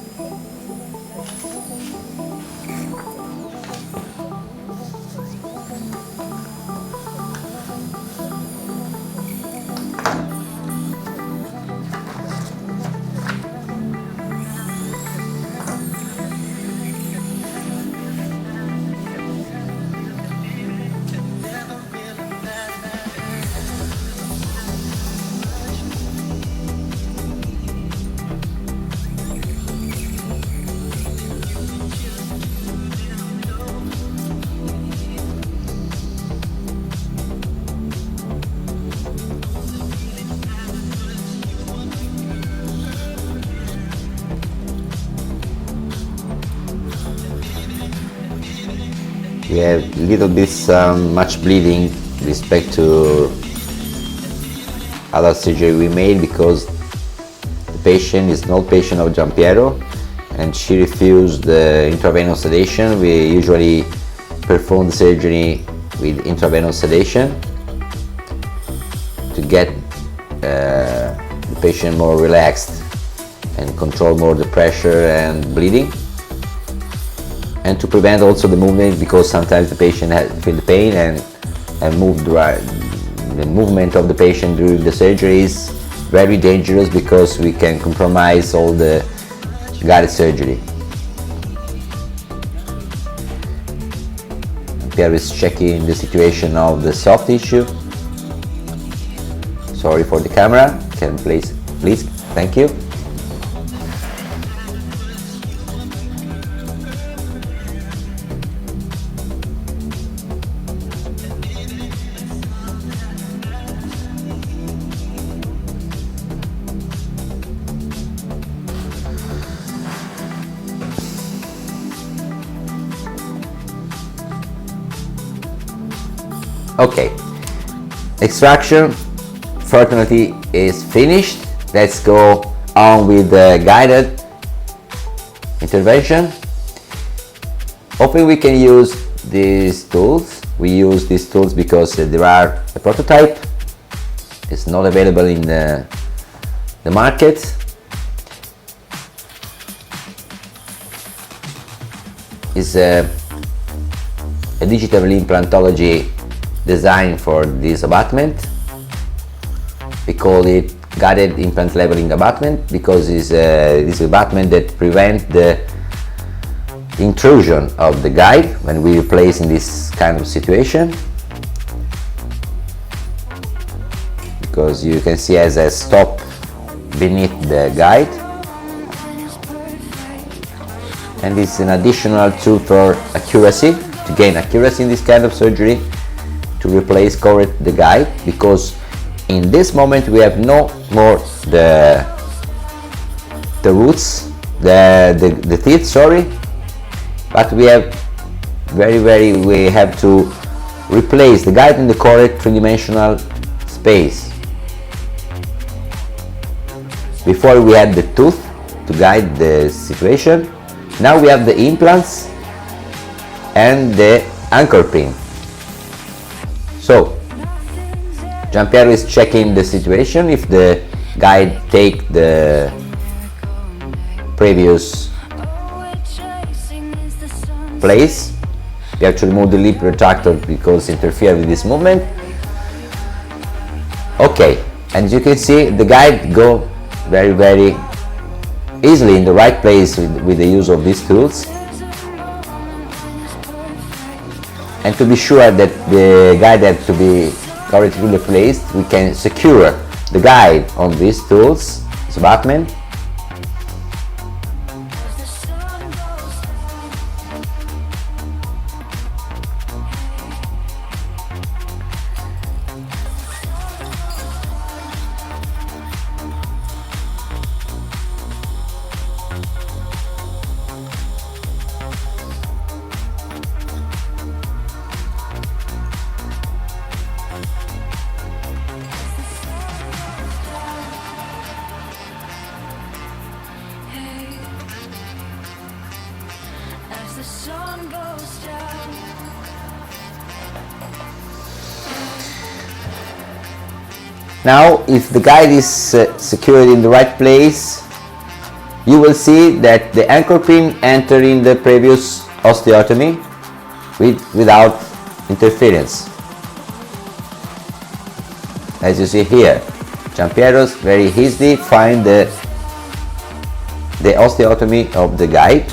We have little bit much bleeding respect to other surgery we made because the patient is an old patient of Giampiero and she refused the intravenous sedation. We usually perform the surgery with intravenous sedation to get the patient more relaxed and control more the pressure and bleeding, and to prevent also the movement because sometimes the patient feel the pain and move the movement of the patient during the surgery is very dangerous because we can compromise all the guided surgery. Pierre is checking the situation of the soft tissue. Sorry for the camera. Can please, thank you. Okay, extraction fortunately is finished. Let's go on with the guided intervention. Often we can use these tools. We use these tools because there are a prototype. It's not available in the market. It's a digital implantology design for this abutment. We call it guided implant leveling abutment because it's this abutment that prevents the intrusion of the guide when we replace in this kind of situation, because you can see as a stop beneath the guide, and it's an additional tool for accuracy, to gain accuracy in this kind of surgery, to replace correct the guide, because in this moment we have no more the roots, the teeth, sorry, but we have we have to replace the guide in the correct three-dimensional space. Before we had the tooth to guide the situation. Now we have the implants and the anchor pin. So Giampiero is checking the situation if the guide take the previous place. We have to remove the lip retractor because it interferes with this movement. Okay, and you can see the guide go very easily in the right place with the use of these tools. And to be sure that the guide has to be correctly placed, we can secure the guide on these tools, this abutment. Now, if the guide is secured in the right place, you will see that the anchor pin entering the previous osteotomy without interference. As you see here, Giampiero's very easily find the osteotomy of the guide.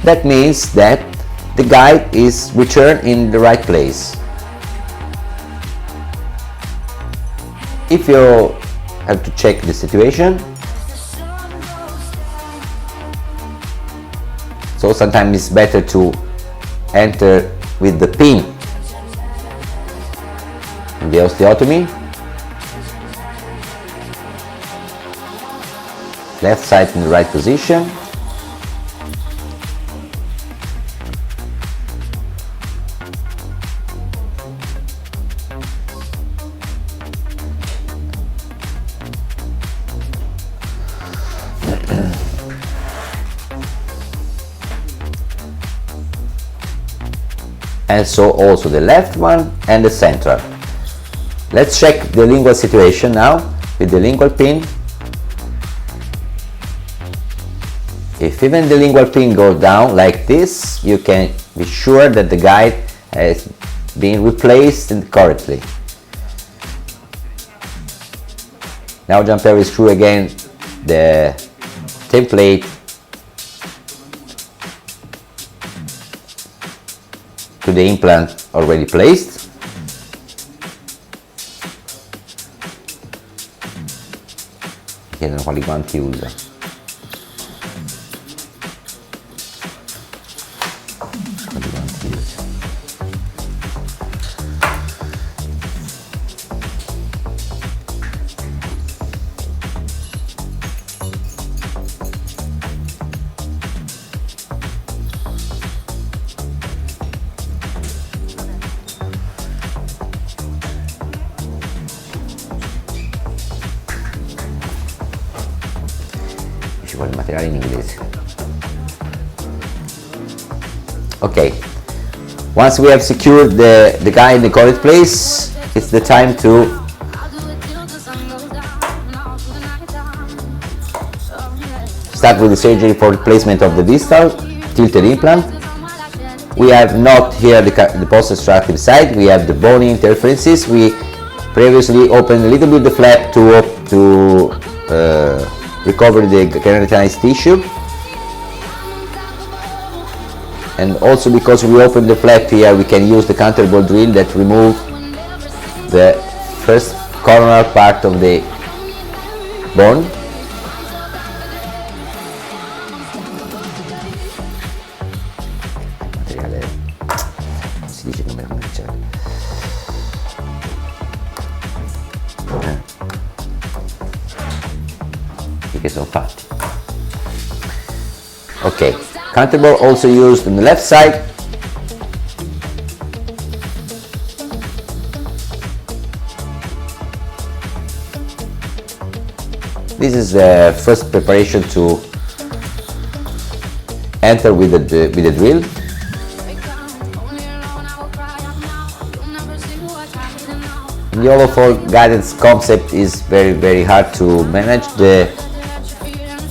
That means that the guide is returned in the right place. If you have to check the situation, so sometimes it's better to enter with the pin in the osteotomy, left side in the right position. And so also the left one and the central. Let's check the lingual situation now with the lingual pin. If even the lingual pin goes down like this, you can be sure that the guide has been replaced correctly. Now Giampiero is screw again the template to the implant already placed. Chiedono quali guanti usa. Quali guanti usa. Ci vuole il materiale in inglese. Okay, once we have secured the guy in the correct place, it's the time to start with the surgery for replacement of the distal tilted implant. We have not here the post-extractive side, we have the bony interferences. We previously opened a little bit the flap to recover the keratinized tissue. And also because we opened the flap here, we can use the counterbore drill that remove the first coronal part of the bone. Si dice come commerciale. Che sono fatti. Ok, counterbore also used on the left side. This is the first preparation to enter with the drill. The All-on-4 guidance concept is very hard to manage. The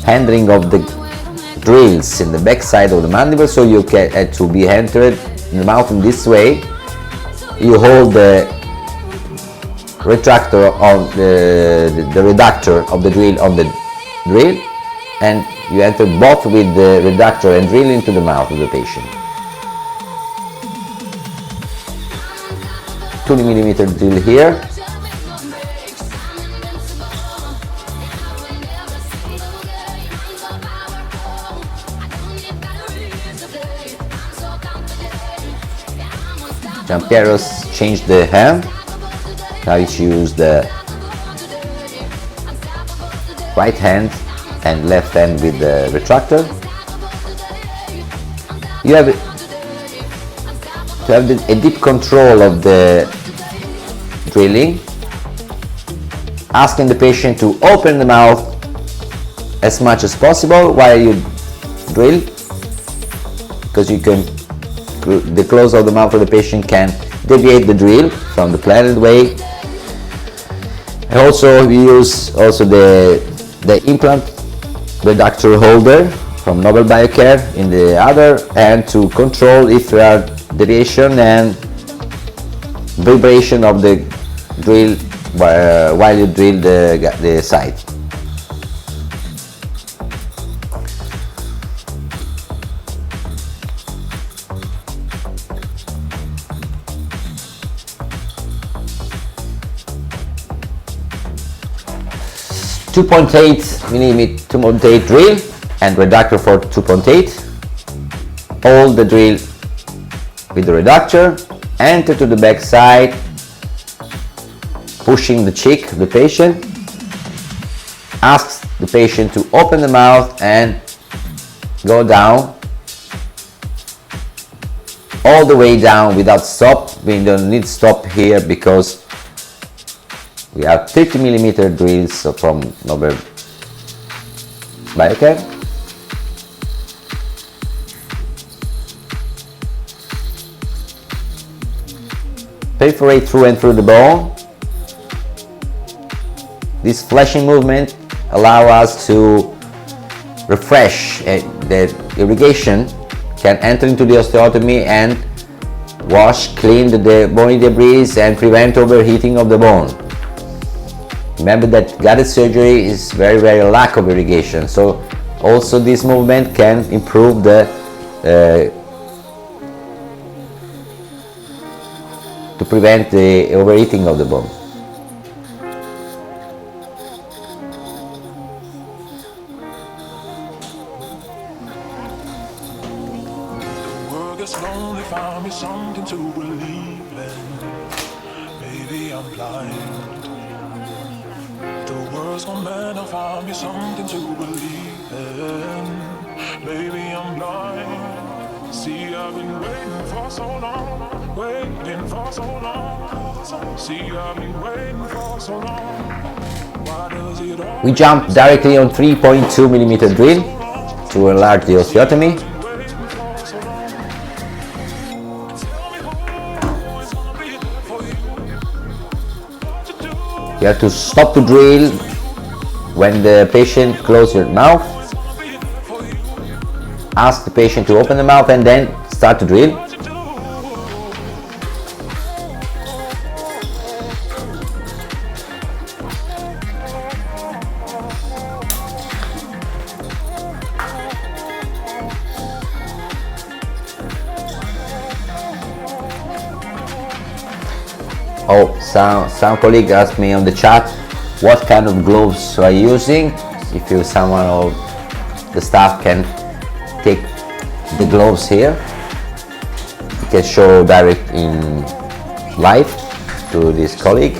handling of the drills in the back side of the mandible, so you can to be entered in the mouth in this way. You hold the retractor on the reductor of the drill on the drill, and you enter both with the reductor and drill into the mouth of the patient. 20mm drill here. Giampiero's changed the hand. Now it's used the right hand and left hand with the retractor. You have to have a deep control of the drilling, asking the patient to open the mouth as much as possible while you drill, because you can, the close of the mouth of the patient can deviate the drill from the planned way. And also we use also the implant reductor holder from Nobel Biocare in the other hand to control if there are deviation and vibration of the drill while you drill the site. (2.8mm 2.8 drill and reductor for 2.8. Hold the drill with the reductor, enter to the back side, pushing the cheek of the patient, asks the patient to open the mouth and go down, all the way down without stop. We don't need stop here because we have 30mm drills from Nobel Biocare. Perforate through and through the bone. This flashing movement allows us to refresh the irrigation can enter into the osteotomy and wash, clean the bony debris and prevent overheating of the bone. Remember that guided surgery is very lack of irrigation, so also this movement can improve the to prevent the overheating of the bone. Gets lonely, found me something to believe in. Maybe I'm blind. The world's gone mad, I found me something to believe in. Maybe I'm blind. See, I've been waiting for so long, waiting for so long. See, I've been waiting for so long. Why does it all? We jump directly on 3.2mm drill to enlarge the osteotomy. You have to stop the drill when the patient closes your mouth. Ask the patient to open the mouth and then start to drill. Oh, some colleague asked me on the chat what kind of gloves are you using. If you, someone of the staff can take the gloves here, you can show direct in live to this colleague.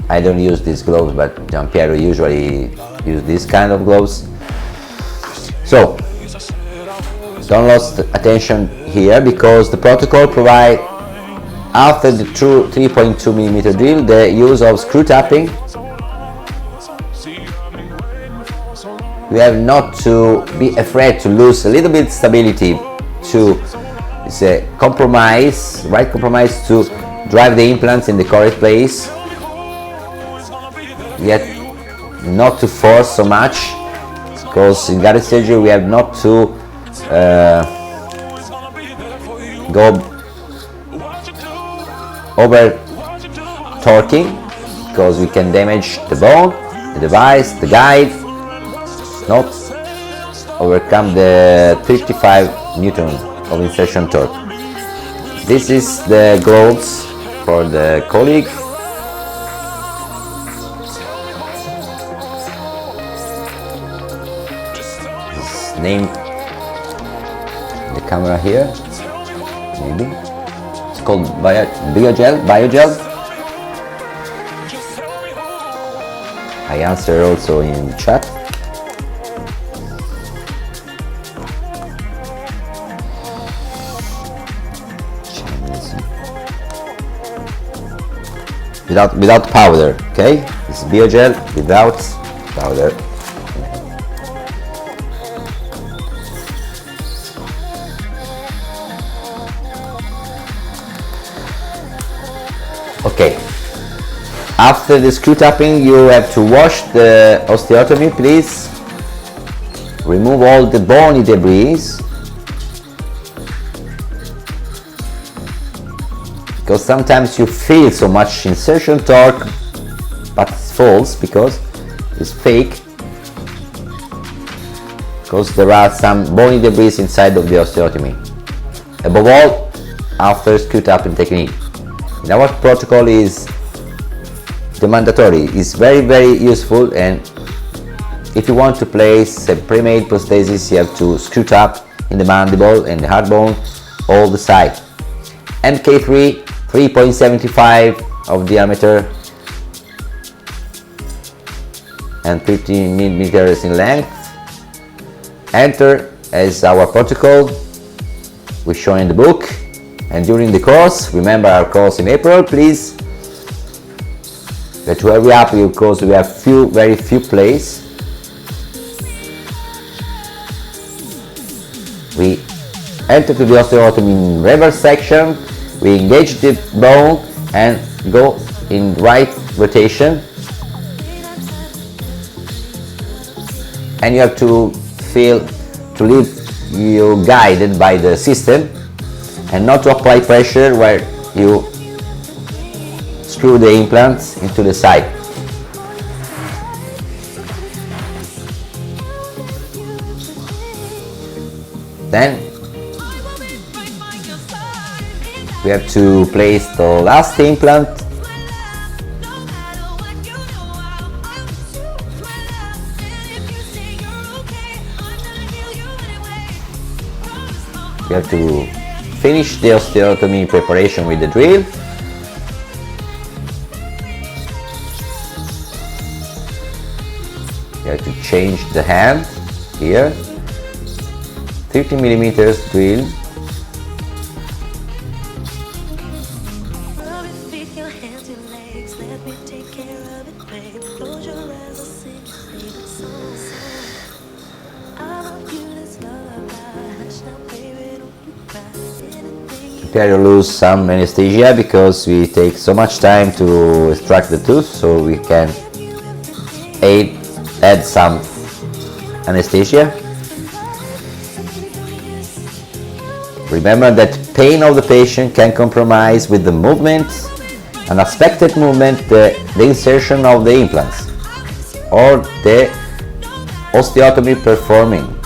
I don't use these gloves, but Giampiero usually use this kind of gloves. So don't lose attention here, because the protocol provides, after the true 3.2mm drill, the use of screw tapping. We have not to be afraid to lose a little bit stability, to it's a compromise, right compromise to drive the implants in the correct place, yet not to force so much, because in guided surgery we have not to go over torquing, because we can damage the bone, the device, the guide, not overcome the 35 Newton of insertion torque. This is the gloves for the colleague. It's named the camera here, maybe. It's called Biogel. I answer also in chat. Without powder, okay? It's Biogel without powder. Okay, after the screw tapping you have to wash the osteotomy, please. Remove all the bony debris, because sometimes you feel so much insertion torque, but it's false because it's fake, because there are some bony debris inside of the osteotomy. Above all, after screw tapping technique. In our protocol is the mandatory, is very useful, and if you want to place a pre-made prosthesis, you have to screw tap in the mandible and the hard bone all the side. MK3, 3.75 of diameter and 15 millimeters in length. Enter as our protocol we show in the book. And during the course, remember our course in April, please. We have to hurry up because we have very few plays. We enter to the osteotomy in reverse section. We engage the bone and go in right rotation. And you have to leave you guided by the system, and not to apply pressure where you screw the implants into the side. Then we have to place the last implant. We have to finish the osteotomy preparation with the drill. You have to change the hand here. 30 millimeters drill. Anterior lose some anesthesia because we take so much time to extract the tooth, so we can add some anesthesia. Remember that pain of the patient can compromise with the movement, unexpected movement, the insertion of the implants or the osteotomy performing.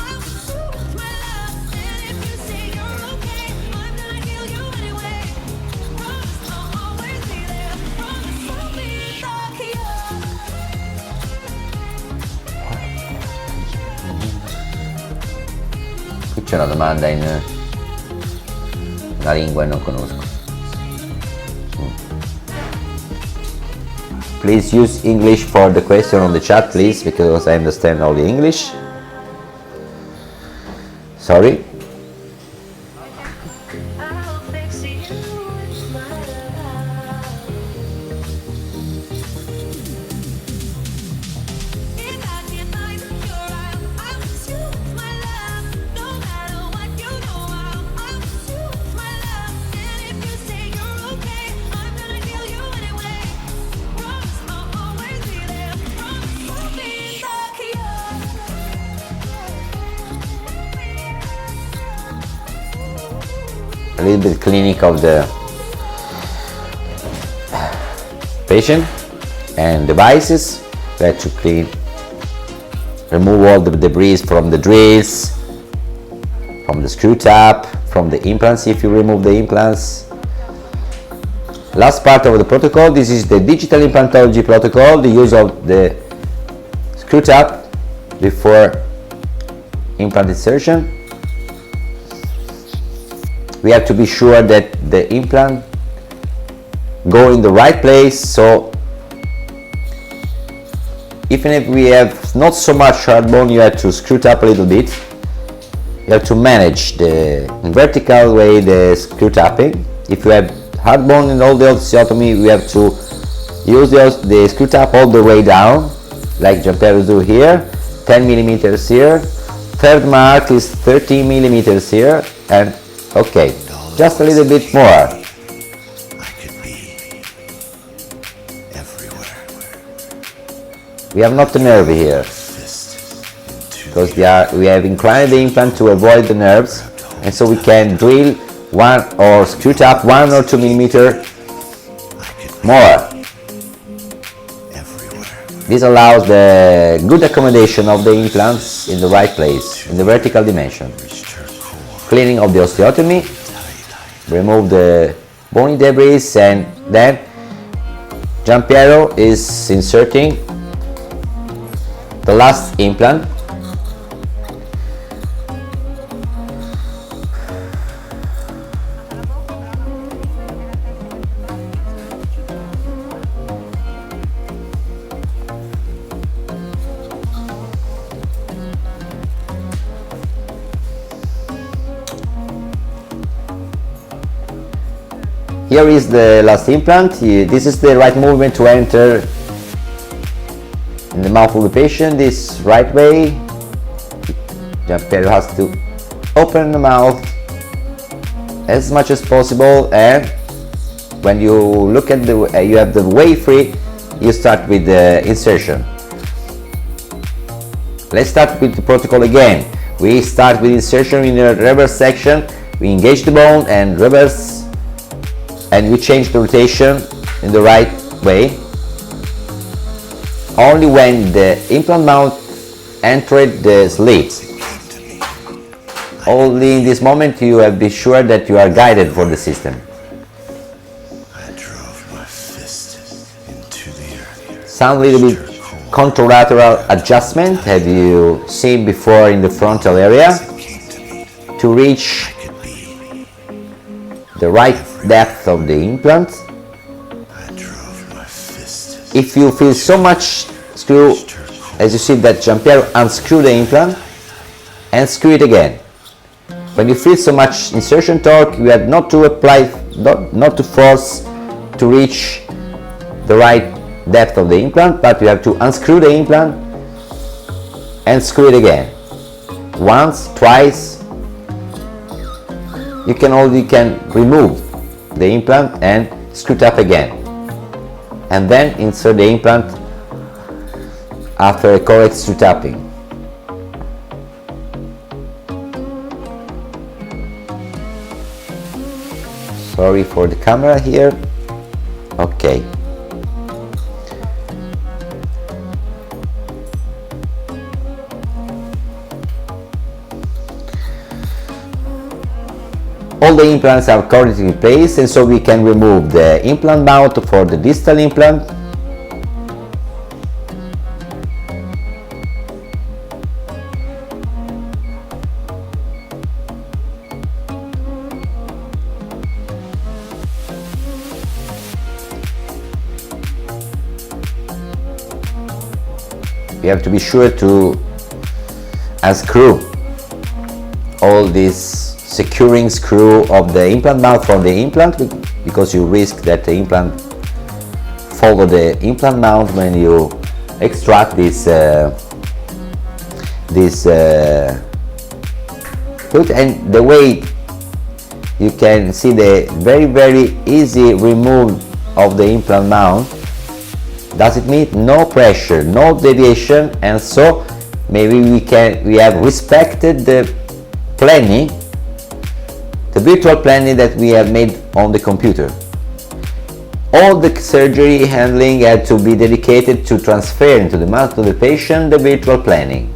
Qui c'è una domanda in una lingua che non conosco. Please use English for the question on the chat, please, because I understand only English. Sorry. A little bit clinic of the patient and devices. We have to remove all the debris from the drills, from the screw tab, from the implants if you remove the implants. Last part of the protocol, this is the digital implantology protocol, the use of the screw tab before implant insertion. We have to be sure that the implant go in the right place, so even if we have not so much hard bone, you have to screw it up a little bit. You have to manage in vertical way the screw tapping. If you have hard bone in all the osteotomy, we have to use the screw tap all the way down, like Giampiero do here, 10 millimeters here. Third mark is 13 millimeters here, and okay, just a little bit more. I could be everywhere. We have not the nerve here, because we have inclined the implant to avoid the nerves, and so we can drill one or screw tap 1 or 2 millimeter more. This allows the good accommodation of the implants in the right place, in the vertical dimension. Cleaning of the osteotomy, remove the bony debris, and then Giampiero is inserting the last implant. Here is the last implant. This is the right movement to enter in the mouth of the patient, this right way. Giampiero has to open the mouth as much as possible, and when you look at you have the way free, you start with the insertion. Let's start with the protocol again. We start with insertion in the reverse section. We engage the bone and reverse, and we change the rotation in the right way. Only when the implant mount entered the slit. Only in this moment you have to be sure that you are guided for the system. I drove my fist into the earth. Some little bit contralateral adjustment have you seen before in the frontal area to reach the right depth of the implant. If you feel so much screw, as you see that Giampiero unscrew the implant and screw it again. When you feel so much insertion torque, you have not to apply, not to force to reach the right depth of the implant, but you have to unscrew the implant and screw it again. Once, twice. you can remove the implant and screw it up again, and then insert the implant after a correct screw tapping. Sorry for the camera here. Okay. All the implants are correctly placed, and so we can remove the implant mount for the distal implant. We have to be sure to unscrew all these securing screw of the implant mount from the implant, because you risk that the implant follow the implant mount when you extract this foot. And the way you can see the very easy remove of the implant mount. Does it mean no pressure, no deviation, and so maybe we have respected the planning, the virtual planning that we have made on the computer. All the surgery handling had to be dedicated to transfer into the mouth of the patient the virtual planning.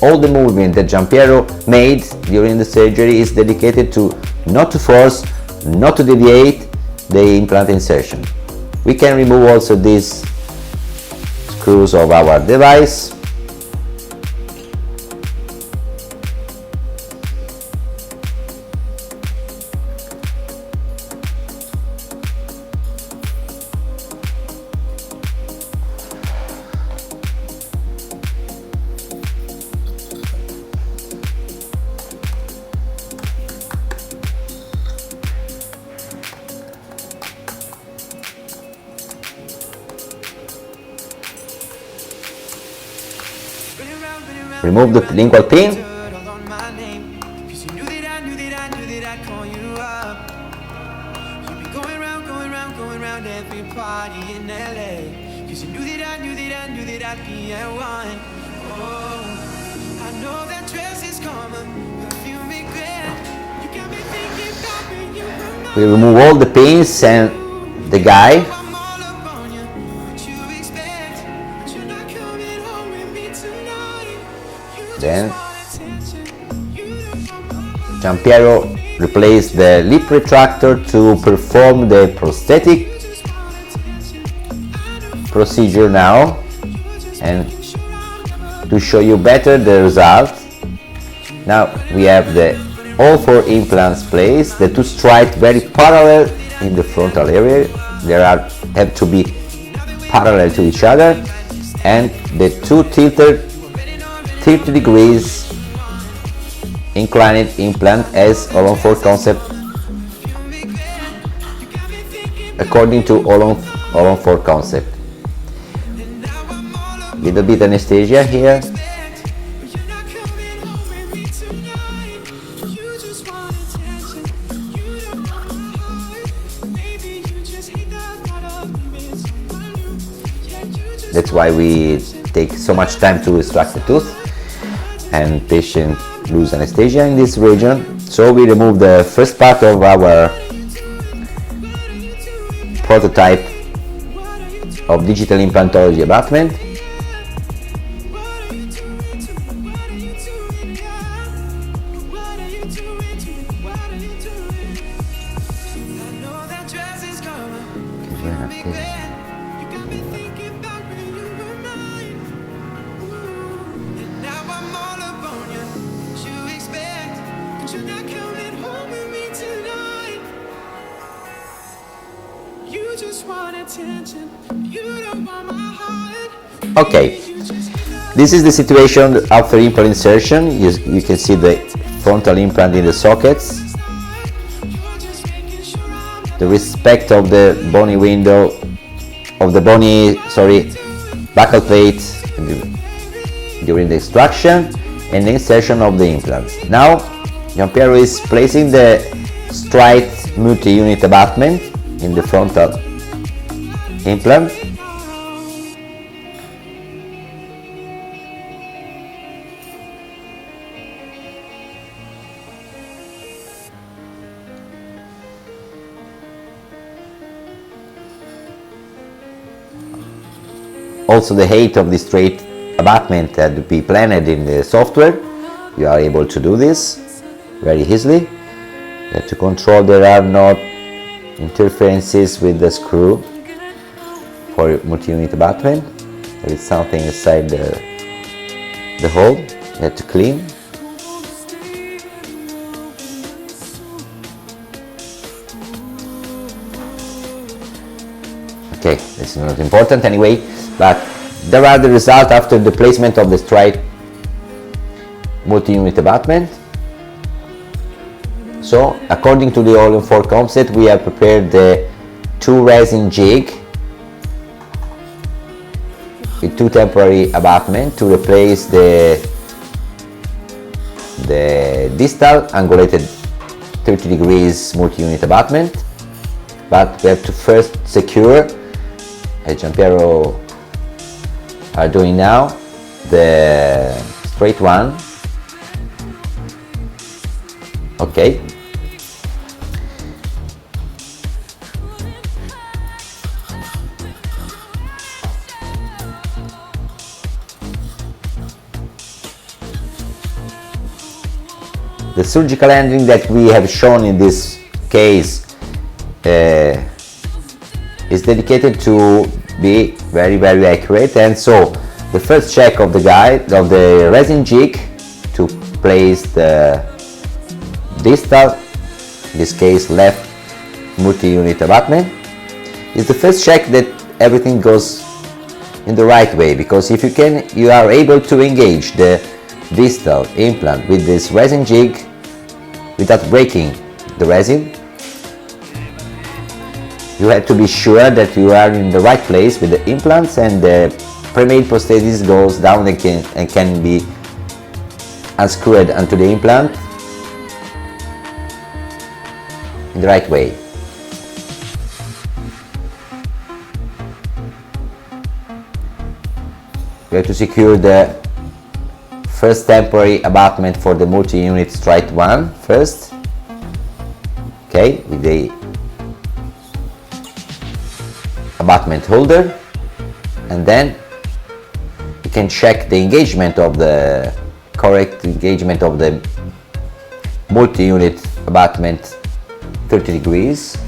All the movement that Giampiero made during the surgery is dedicated to not to force, not to deviate the implant insertion. We can remove also these screws of our device. Remove the lingual pin. We remove all the pins and the guide. Then Giampiero replaced the lip retractor to perform the prosthetic procedure now, and to show you better the result. Now we have the all four implants placed, the two stripes very parallel in the frontal area. They have to be parallel to each other, and the two tilted 30 degrees inclined implant as All-on-4 concept according to All-on-4 concept. Little bit anesthesia here. That's why we take so much time to extract the tooth, and patient lose anesthesia in this region. So we remove the first part of our prototype of digital implantology abutment. Okay, this is the situation after implant insertion. You can see the frontal implant in the sockets, the respect of the bony window, of the bony, buccal plate during the extraction and the insertion of the implants. Now Giampiero is placing the straight multi-unit abutment in the frontal implant. Also, the height of the straight abutment had to be planned in the software. You are able to do this very easily. You have to control there are not interferences with the screw for multi-unit abutment. There is something inside the hole. You have to clean. Okay, this is not important anyway, but there are the result after the placement of the straight multi-unit abutment. So, according to the All-on-4 concept, we have prepared the two resin jig with two temporary abutments to replace the distal angulated 30 degrees multi-unit abutment. But we have to first secure, as Giampiero are doing now, the straight one. Okay. The surgical handling that we have shown in this case is dedicated to be very accurate, and so the first check of the guide of the resin jig to place the distal, in this case left multi-unit abutment, is the first check that everything goes in the right way, because if you are able to engage the distal implant with this resin jig without breaking the resin, you have to be sure that you are in the right place with the implants and the pre-made prosthesis goes down and can be unscrewed onto the implant in the right way. You have to secure the first temporary abutment for the multi-unit straight one first, okay, with the abutment holder, and then you can check the engagement of the correct engagement of the multi-unit abutment 30 degrees.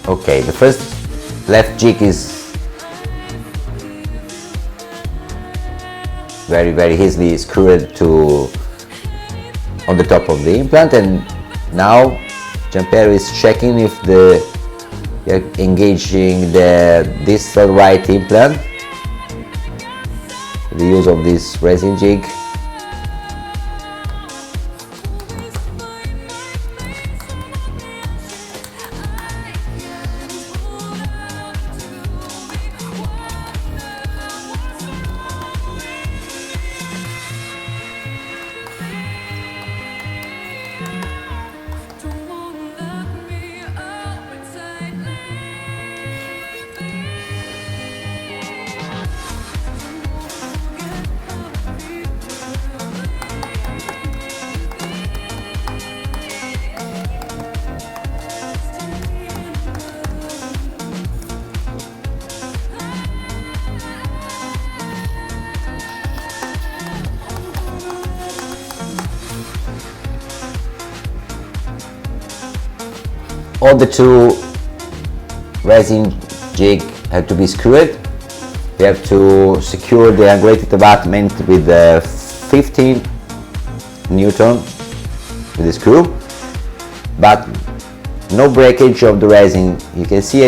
Okay, the first left jig is very easily screwed to on the top of the implant, and now Giampiero is checking if engaging the distal right implant with the use of this resin jig. All the two resin jig have to be screwed. We have to secure the angulated abutment with the 15 Newton with the screw, but no breakage of the resin. You can see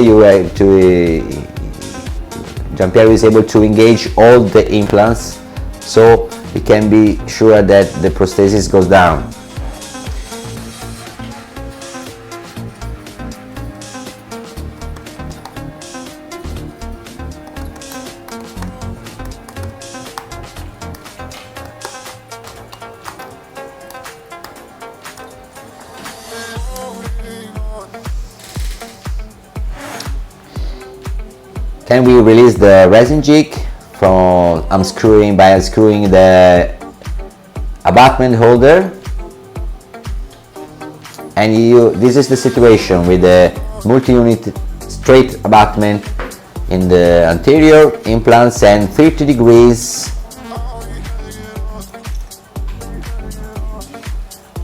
Giampiero is able to engage all the implants, so we can be sure that the prosthesis goes down. Can we release the resin jig from unscrewing the abutment holder? And this is the situation with the multi-unit straight abutment in the anterior implants and 30 degrees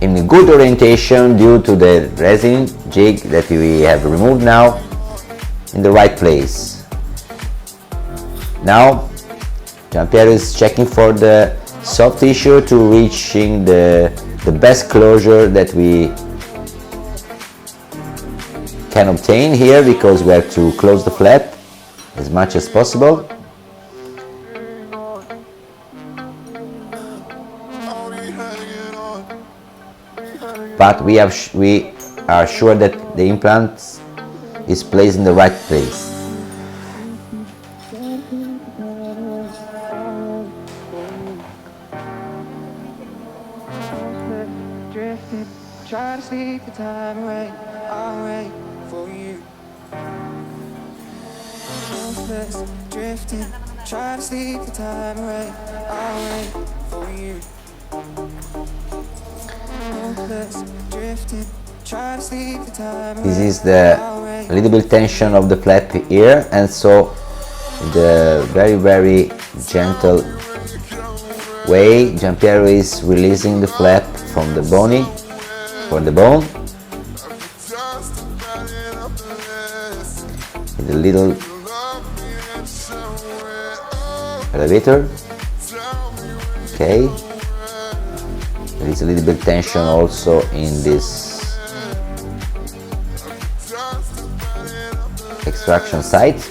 in good orientation due to the resin jig that we have removed now in the right place. Now Giampiero is checking for the soft tissue to reaching the best closure that we can obtain here, because we have to close the flap as much as possible. But we are sure that the implant is placed in the right place. Try to sleep the time away, I'll wait for you. Hopeless, drifting, try to sleep the time away, I'll wait for you. Hopeless, drifting, try to sleep the time away. This is the little bit tension of the flap here, and so the very gentle way Giampiero is releasing the flap from the bone. With a little elevator. Okay. There is a little bit tension also in this extraction site.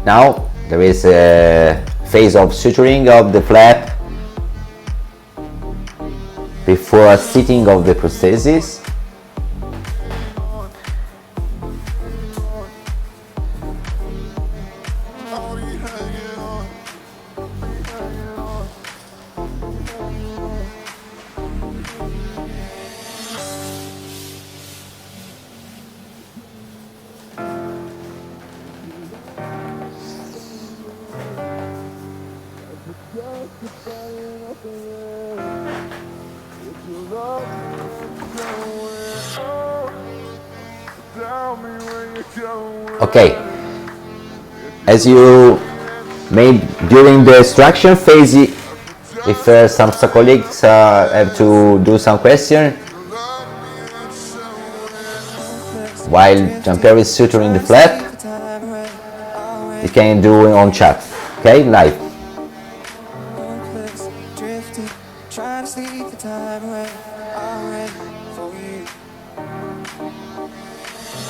Now there is a phase of suturing of the flap before a seating of the prosthesis. Okay, as you made during the extraction phase, if some colleagues have to do some question while Giampiero is suturing the flap, you can do it on chat, okay, live.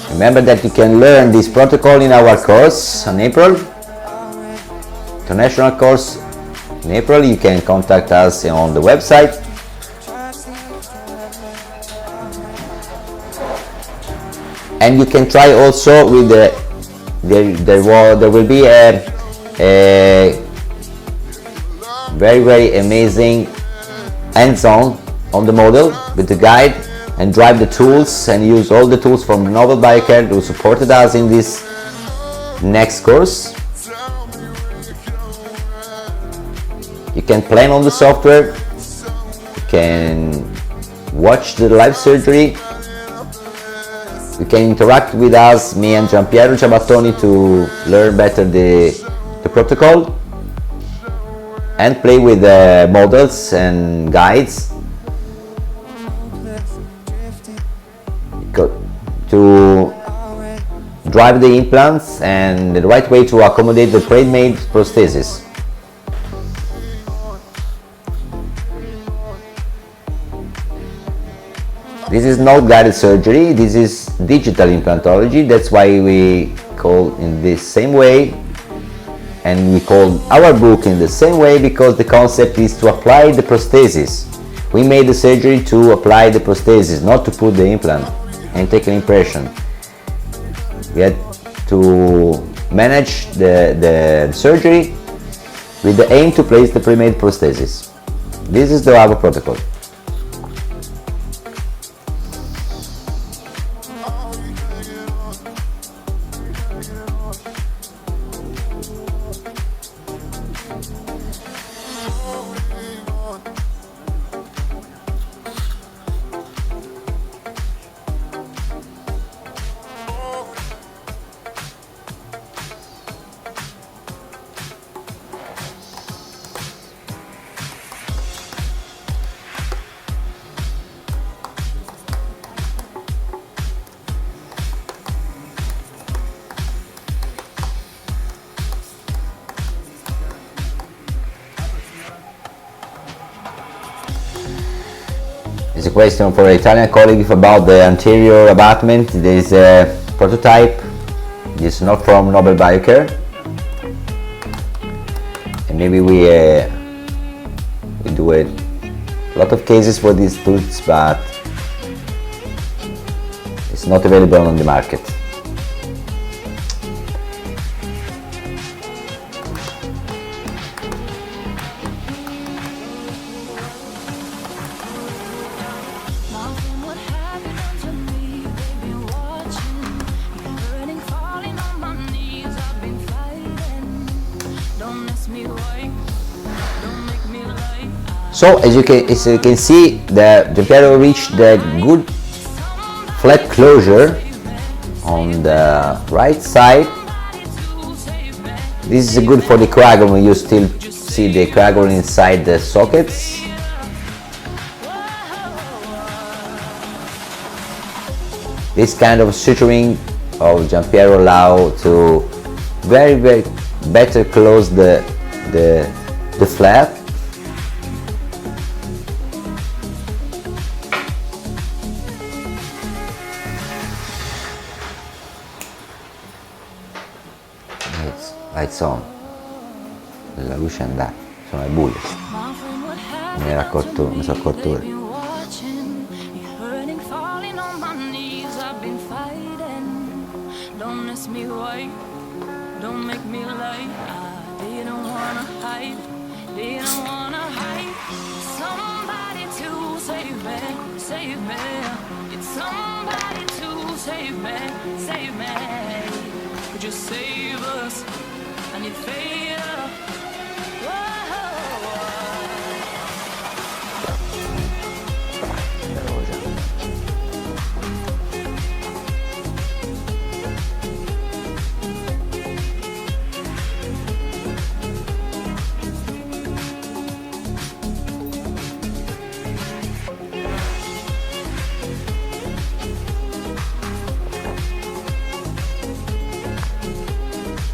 Remember that you can learn this protocol in our course in April, international course in April. You can contact us on the website. And you can try also with there will be a very amazing hands-on on the model with the guide, and drive the tools and use all the tools from the Novel Biocare who supported us in this next course. You can plan on the software, you can watch the live surgery. You can interact with us, me and Giampiero Ciabattoni, to learn better the protocol and play with the models and guides to drive the implants and the right way to accommodate the pre-made prosthesis. This is not guided surgery, this is digital implantology. That's why we call in this same way, and we call our book in the same way, because the concept is to apply the prosthesis. We made the surgery to apply the prosthesis, not to put the implant and take an impression. We had to manage the surgery with the aim to place the pre-made prosthesis. This is our protocol. There's a question for an Italian colleague about the anterior abutment. There is a prototype. This is not from Nobel Biocare, and maybe we do a lot of cases for these tools, but it's not available on the market. So as you can see, the Giampiero reached the good flat closure on the right side. This is good for the coagulant when you still see the coagulant inside the sockets. This kind of suturing of Giampiero allow to very better close the flap. Lights on, la luce è andata, sono le buie, mi sono accorto ora. Just save us. I need faith.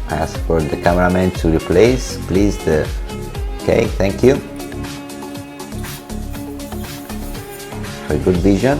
I ask for the cameraman to replace, please. Okay, thank you for good vision.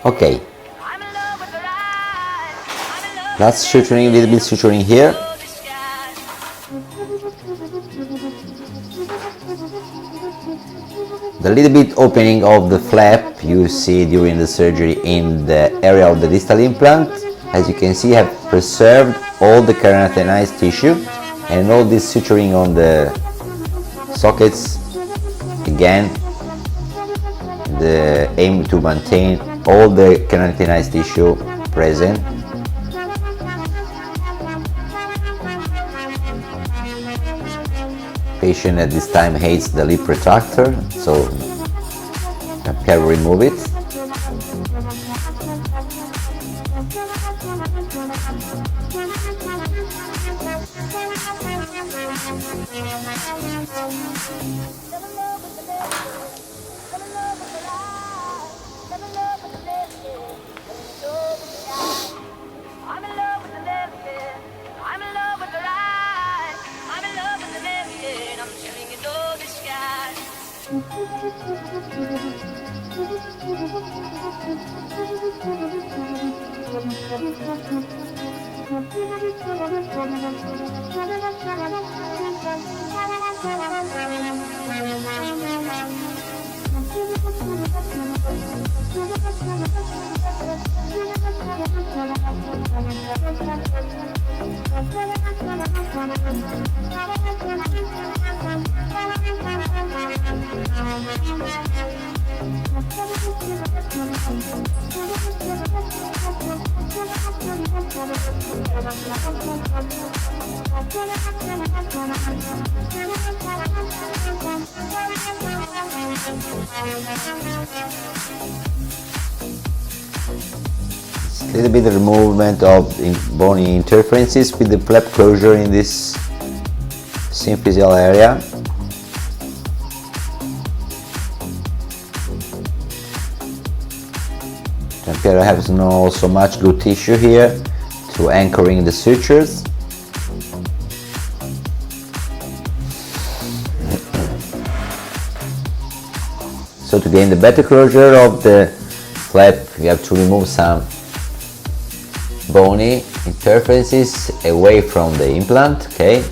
Okay, I'm in love with the ride. I'm in love last suturing, little bit suturing here. with the sky. The little bit opening of the flap you see during the surgery in the area of the distal implant, as you can see, have preserved all the keratinized tissue, and all this suturing on the sockets, again, the aim to maintain all the keratinized tissue present. Patient at this time hates the lip retractor, so I can remove it. I'm in love with the lifting. I'm in love with the ride. I'm in love with the lifting. I'm shooting into the sky. A little bit of removement of bony interferences with the flap closure in this symphysial area. Anterior has not so much good tissue here to anchoring the sutures. So to gain the better closure of the flap, we have to remove some bony interferences away from the implant, okay?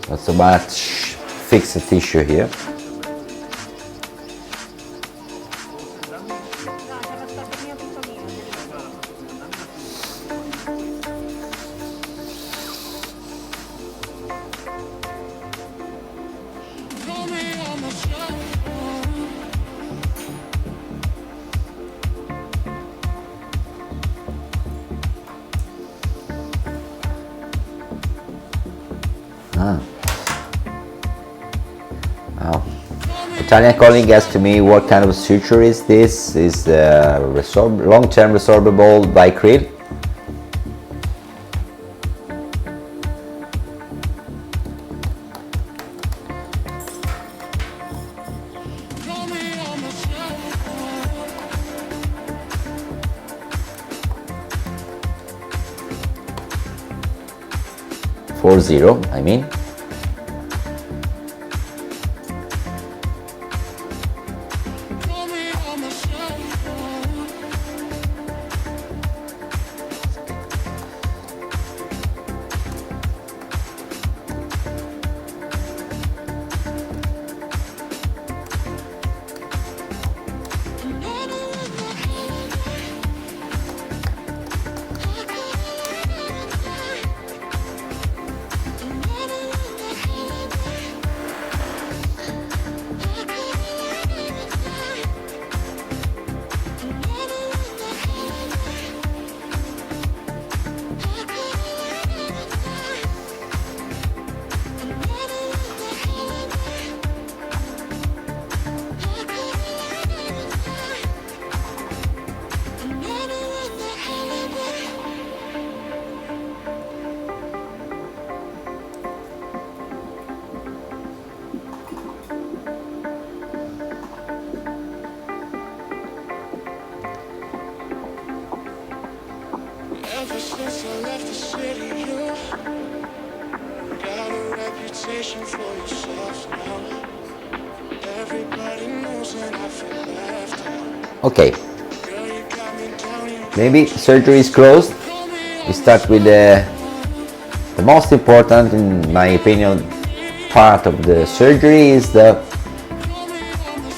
Not so much fixed tissue here. Now, Italian colleague asked me what kind of suture is this. Is long-term resorbable bicryl. I mean. Ever since I left the city, you got a reputation. conversation for yourself now. Everybody knows when I feel left out. Okay, Girl, you got me down, you maybe surgery is closed. We start with the most important, in my opinion, part of the surgery is the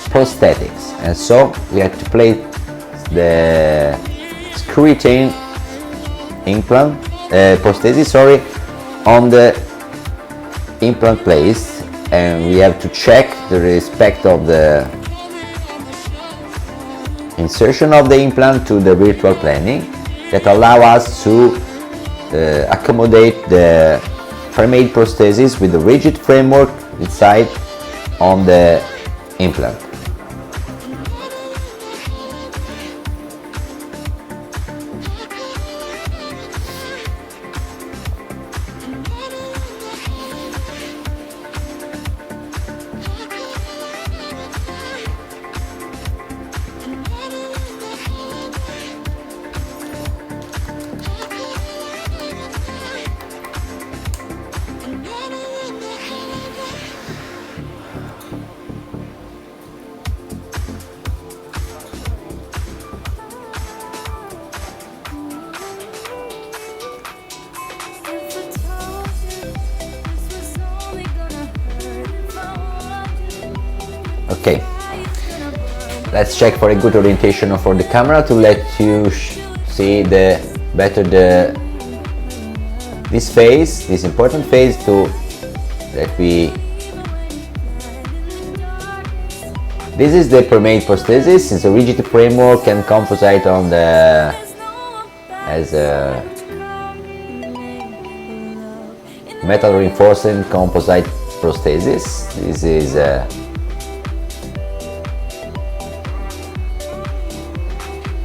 prosthetics, and so we have to place the screw retain implant prosthesis, sorry, on the implant place, and we have to check the respect of the insertion of the implant to the virtual planning that allow us to accommodate the frame-made prosthesis with the rigid framework inside on the implant. Okay, let's check for a good orientation for the camera to let you see the better this phase, this important phase, to that we. This is the pre-made prosthesis. It's a rigid framework and composite on the as a metal reinforcing composite prosthesis. This is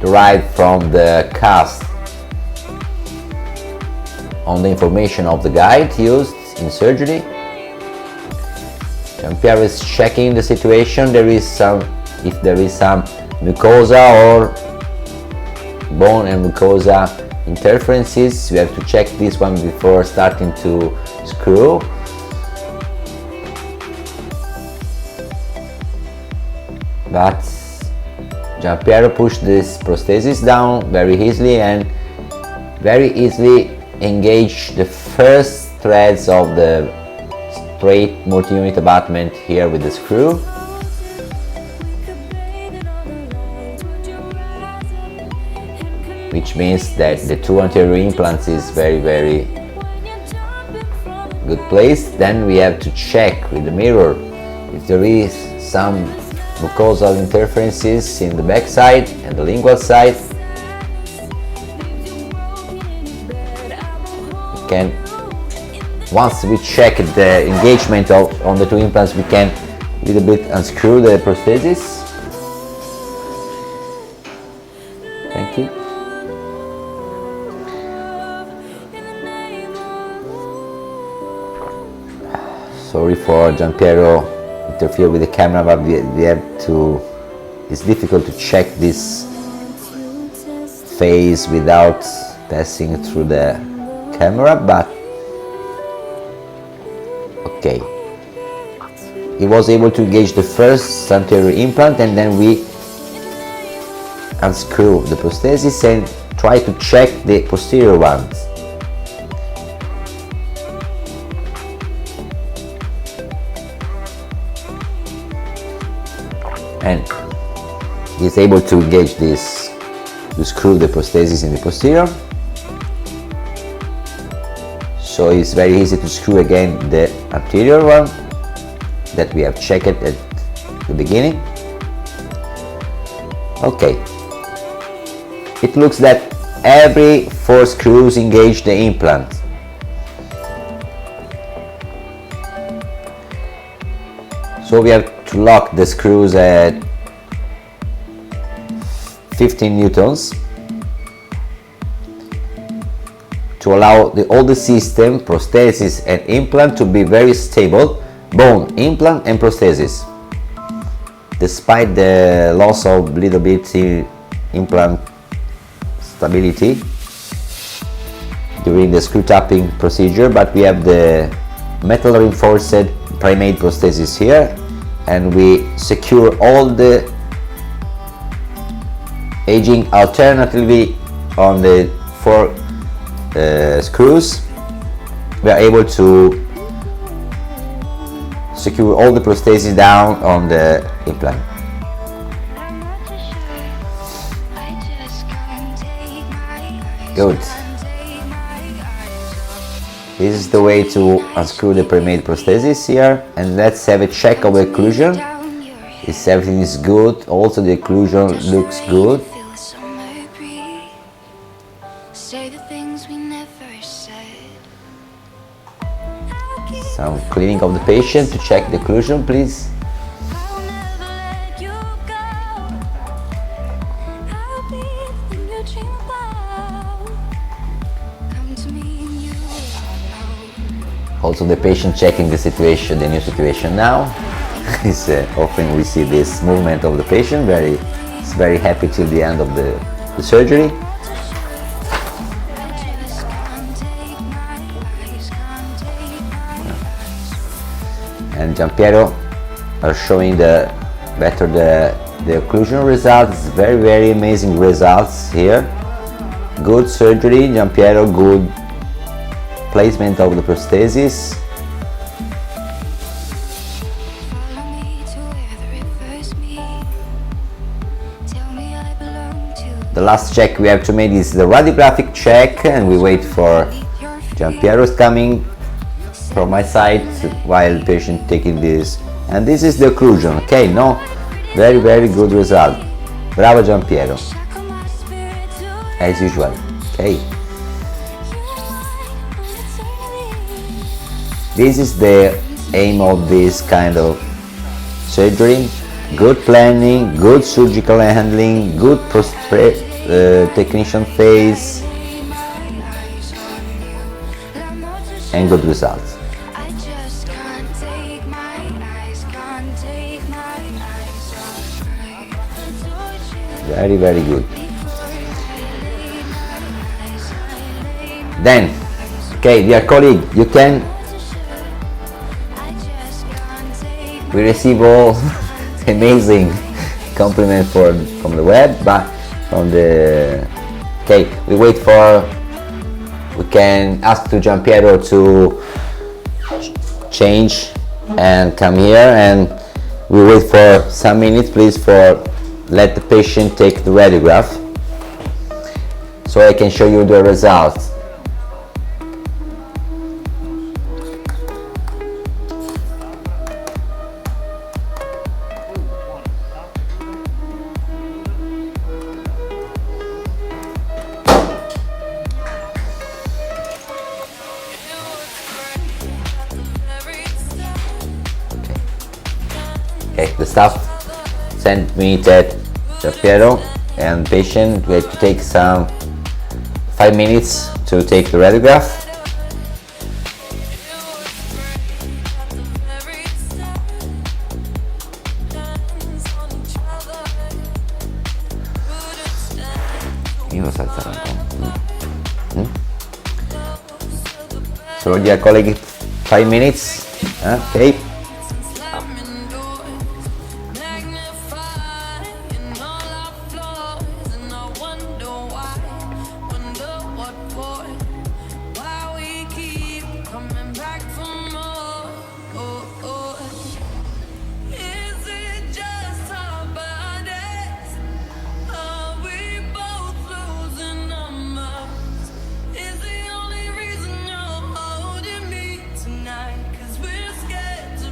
derived from the cast on the information of the guide used in surgery. Jean-Pierre is checking the situation. If there is some mucosa or bone and mucosa interferences, we have to check this one before starting to screw. But Jean-Pierre pushed this prosthesis down very easily and very easily engaged the first threads of the straight multi-unit abutment here with the screw. Which means that the two anterior implants is very good place. Then we have to check with the mirror if there is some mucosal interferences in the back side and the lingual side. Once we check the engagement on the two implants, we can a little bit unscrew the prosthesis. Thank you. Sorry for Giampiero interfere with the camera, but we have to. It's difficult to check this phase without passing through the camera, but okay. He was able to engage the first anterior implant, and then we unscrew the prosthesis and try to check the posterior ones. And he's able to engage this, to screw the prosthesis in the posterior. So it's very easy to screw again the anterior one that we have checked at the beginning. Okay. It looks that every 4 screws engage the implant. So we have to lock the screws at 15 newtons to allow all the system, prosthesis and implant, to be very stable, bone, implant and prosthesis, despite the loss of little bit implant stability during the screw tapping procedure. But we have the metal reinforced pre-made prosthesis here, and we secure all the aging alternatively on the 4 screws. We are able to secure all the prosthesis down on the implant. Good. This is the way to unscrew the pre-made prosthesis here, and let's have a check of the occlusion. If everything is good, also the occlusion looks good. Some cleaning of the patient to check the occlusion, please. Also the patient checking the situation, the new situation now. Often we see this movement of the patient, it's very happy till the end of the surgery. And Giampiero are showing the occlusion results. Very amazing results here. Good surgery, Giampiero, good placement of the prosthesis. The last check we have to make is the radiographic check, and we wait for Giampiero's coming from my side while the patient taking this. And this is the occlusion, okay? No, very good result. Bravo Giampiero, as usual, okay? This is the aim of this kind of surgery. Good planning, good surgical handling, good technician phase, and good results. Very good. Then, okay, dear colleague, you can. We receive all amazing compliment from the web, but from the we wait for. We can ask to Giampiero to change and come here, and we wait for some minutes, please, for let the patient take the radiograph so I can show you the results. Okay, the staff sent me that Giampiero and patient we have to take some 5 minutes to take the radiograph. So dear colleague, 5 minutes, okay. Tonight, 'cause we're scared to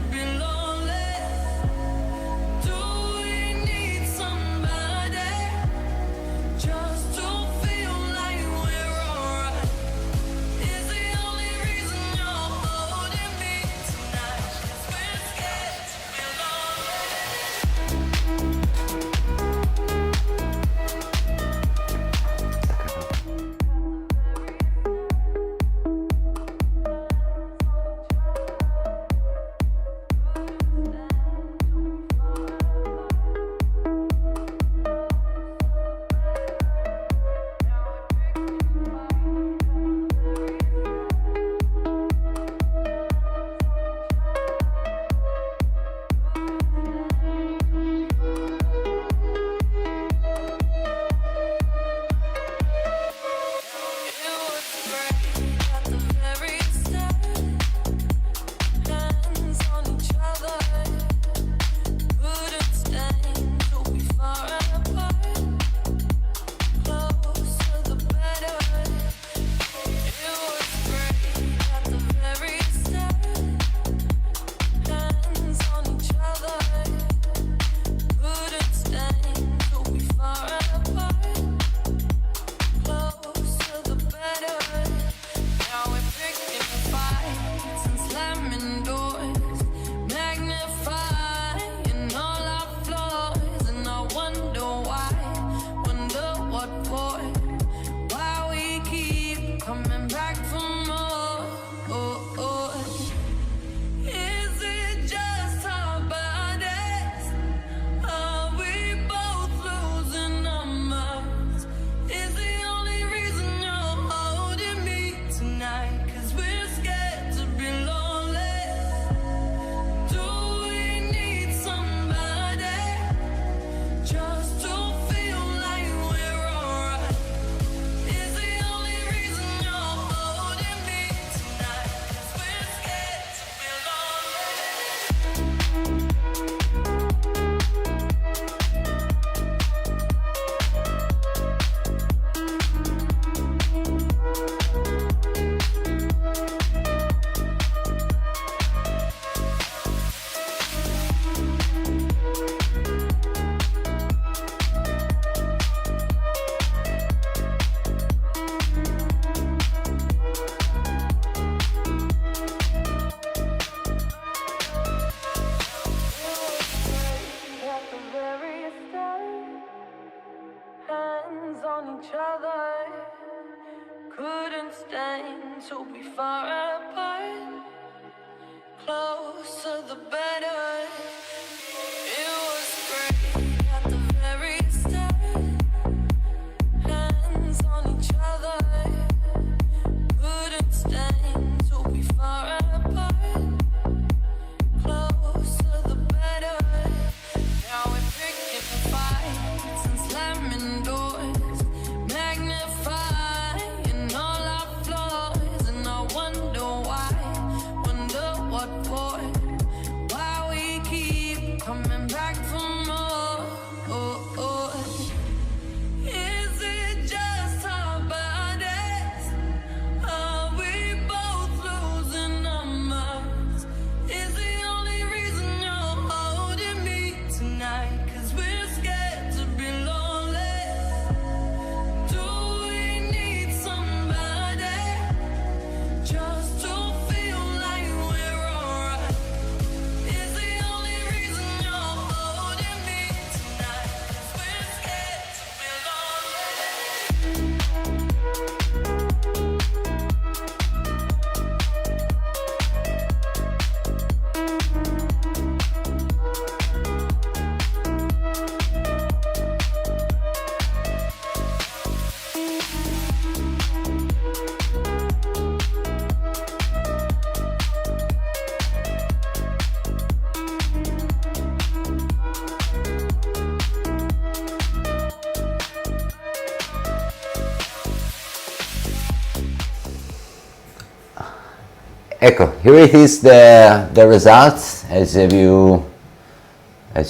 Ecco, here it is the results. As you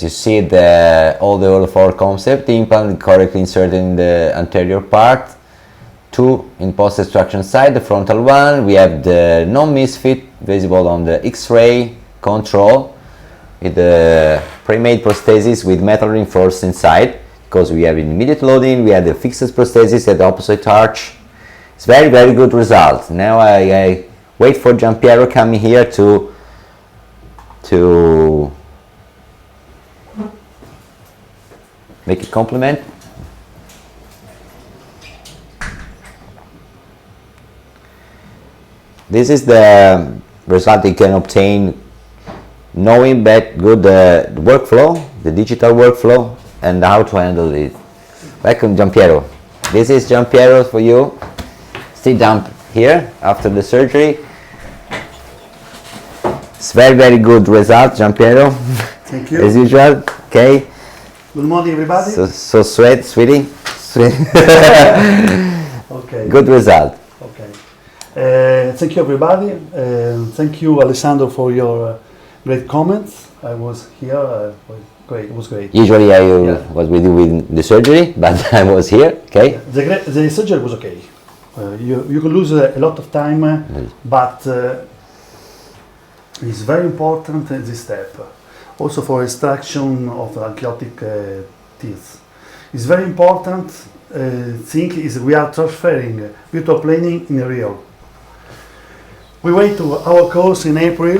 see, all the All-on-4 concept, the implant correctly inserted in the anterior part, 2 in post-extraction side, the frontal one. We have the non-misfit visible on the X-ray control with the pre-made prosthesis with metal reinforced inside, because we have immediate loading. We have the fixed prosthesis at the opposite arch. It's very, very good result. Now I wait for Giampiero coming here to make a compliment. This is the result you can obtain knowing that good workflow, the digital workflow, and how to handle it. Welcome, Giampiero. This is Giampiero for you. Sit down here after the surgery. It's very, very good result, Giampiero. Thank you. As usual. Okay. Good morning, everybody. So sweetie. Okay. Good result. Okay. Thank you, everybody. Thank you, Alessandro, for your great comments. I was here. It was great. Usually I was with you with the surgery, but I was here. Okay. The surgery was okay. You could lose a lot of time, but it's very important this step. Also for extraction of ankylosing teeth. It's very important thing is we are transferring virtual planning in real. We wait to our course in April.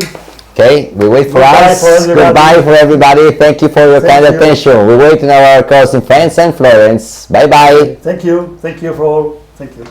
Okay, we wait for Goodbye us. for everybody. Goodbye for everybody. Thank you for your kind you. attention. We wait in our course in France and Florence. Bye bye. Thank you for all. Thank you.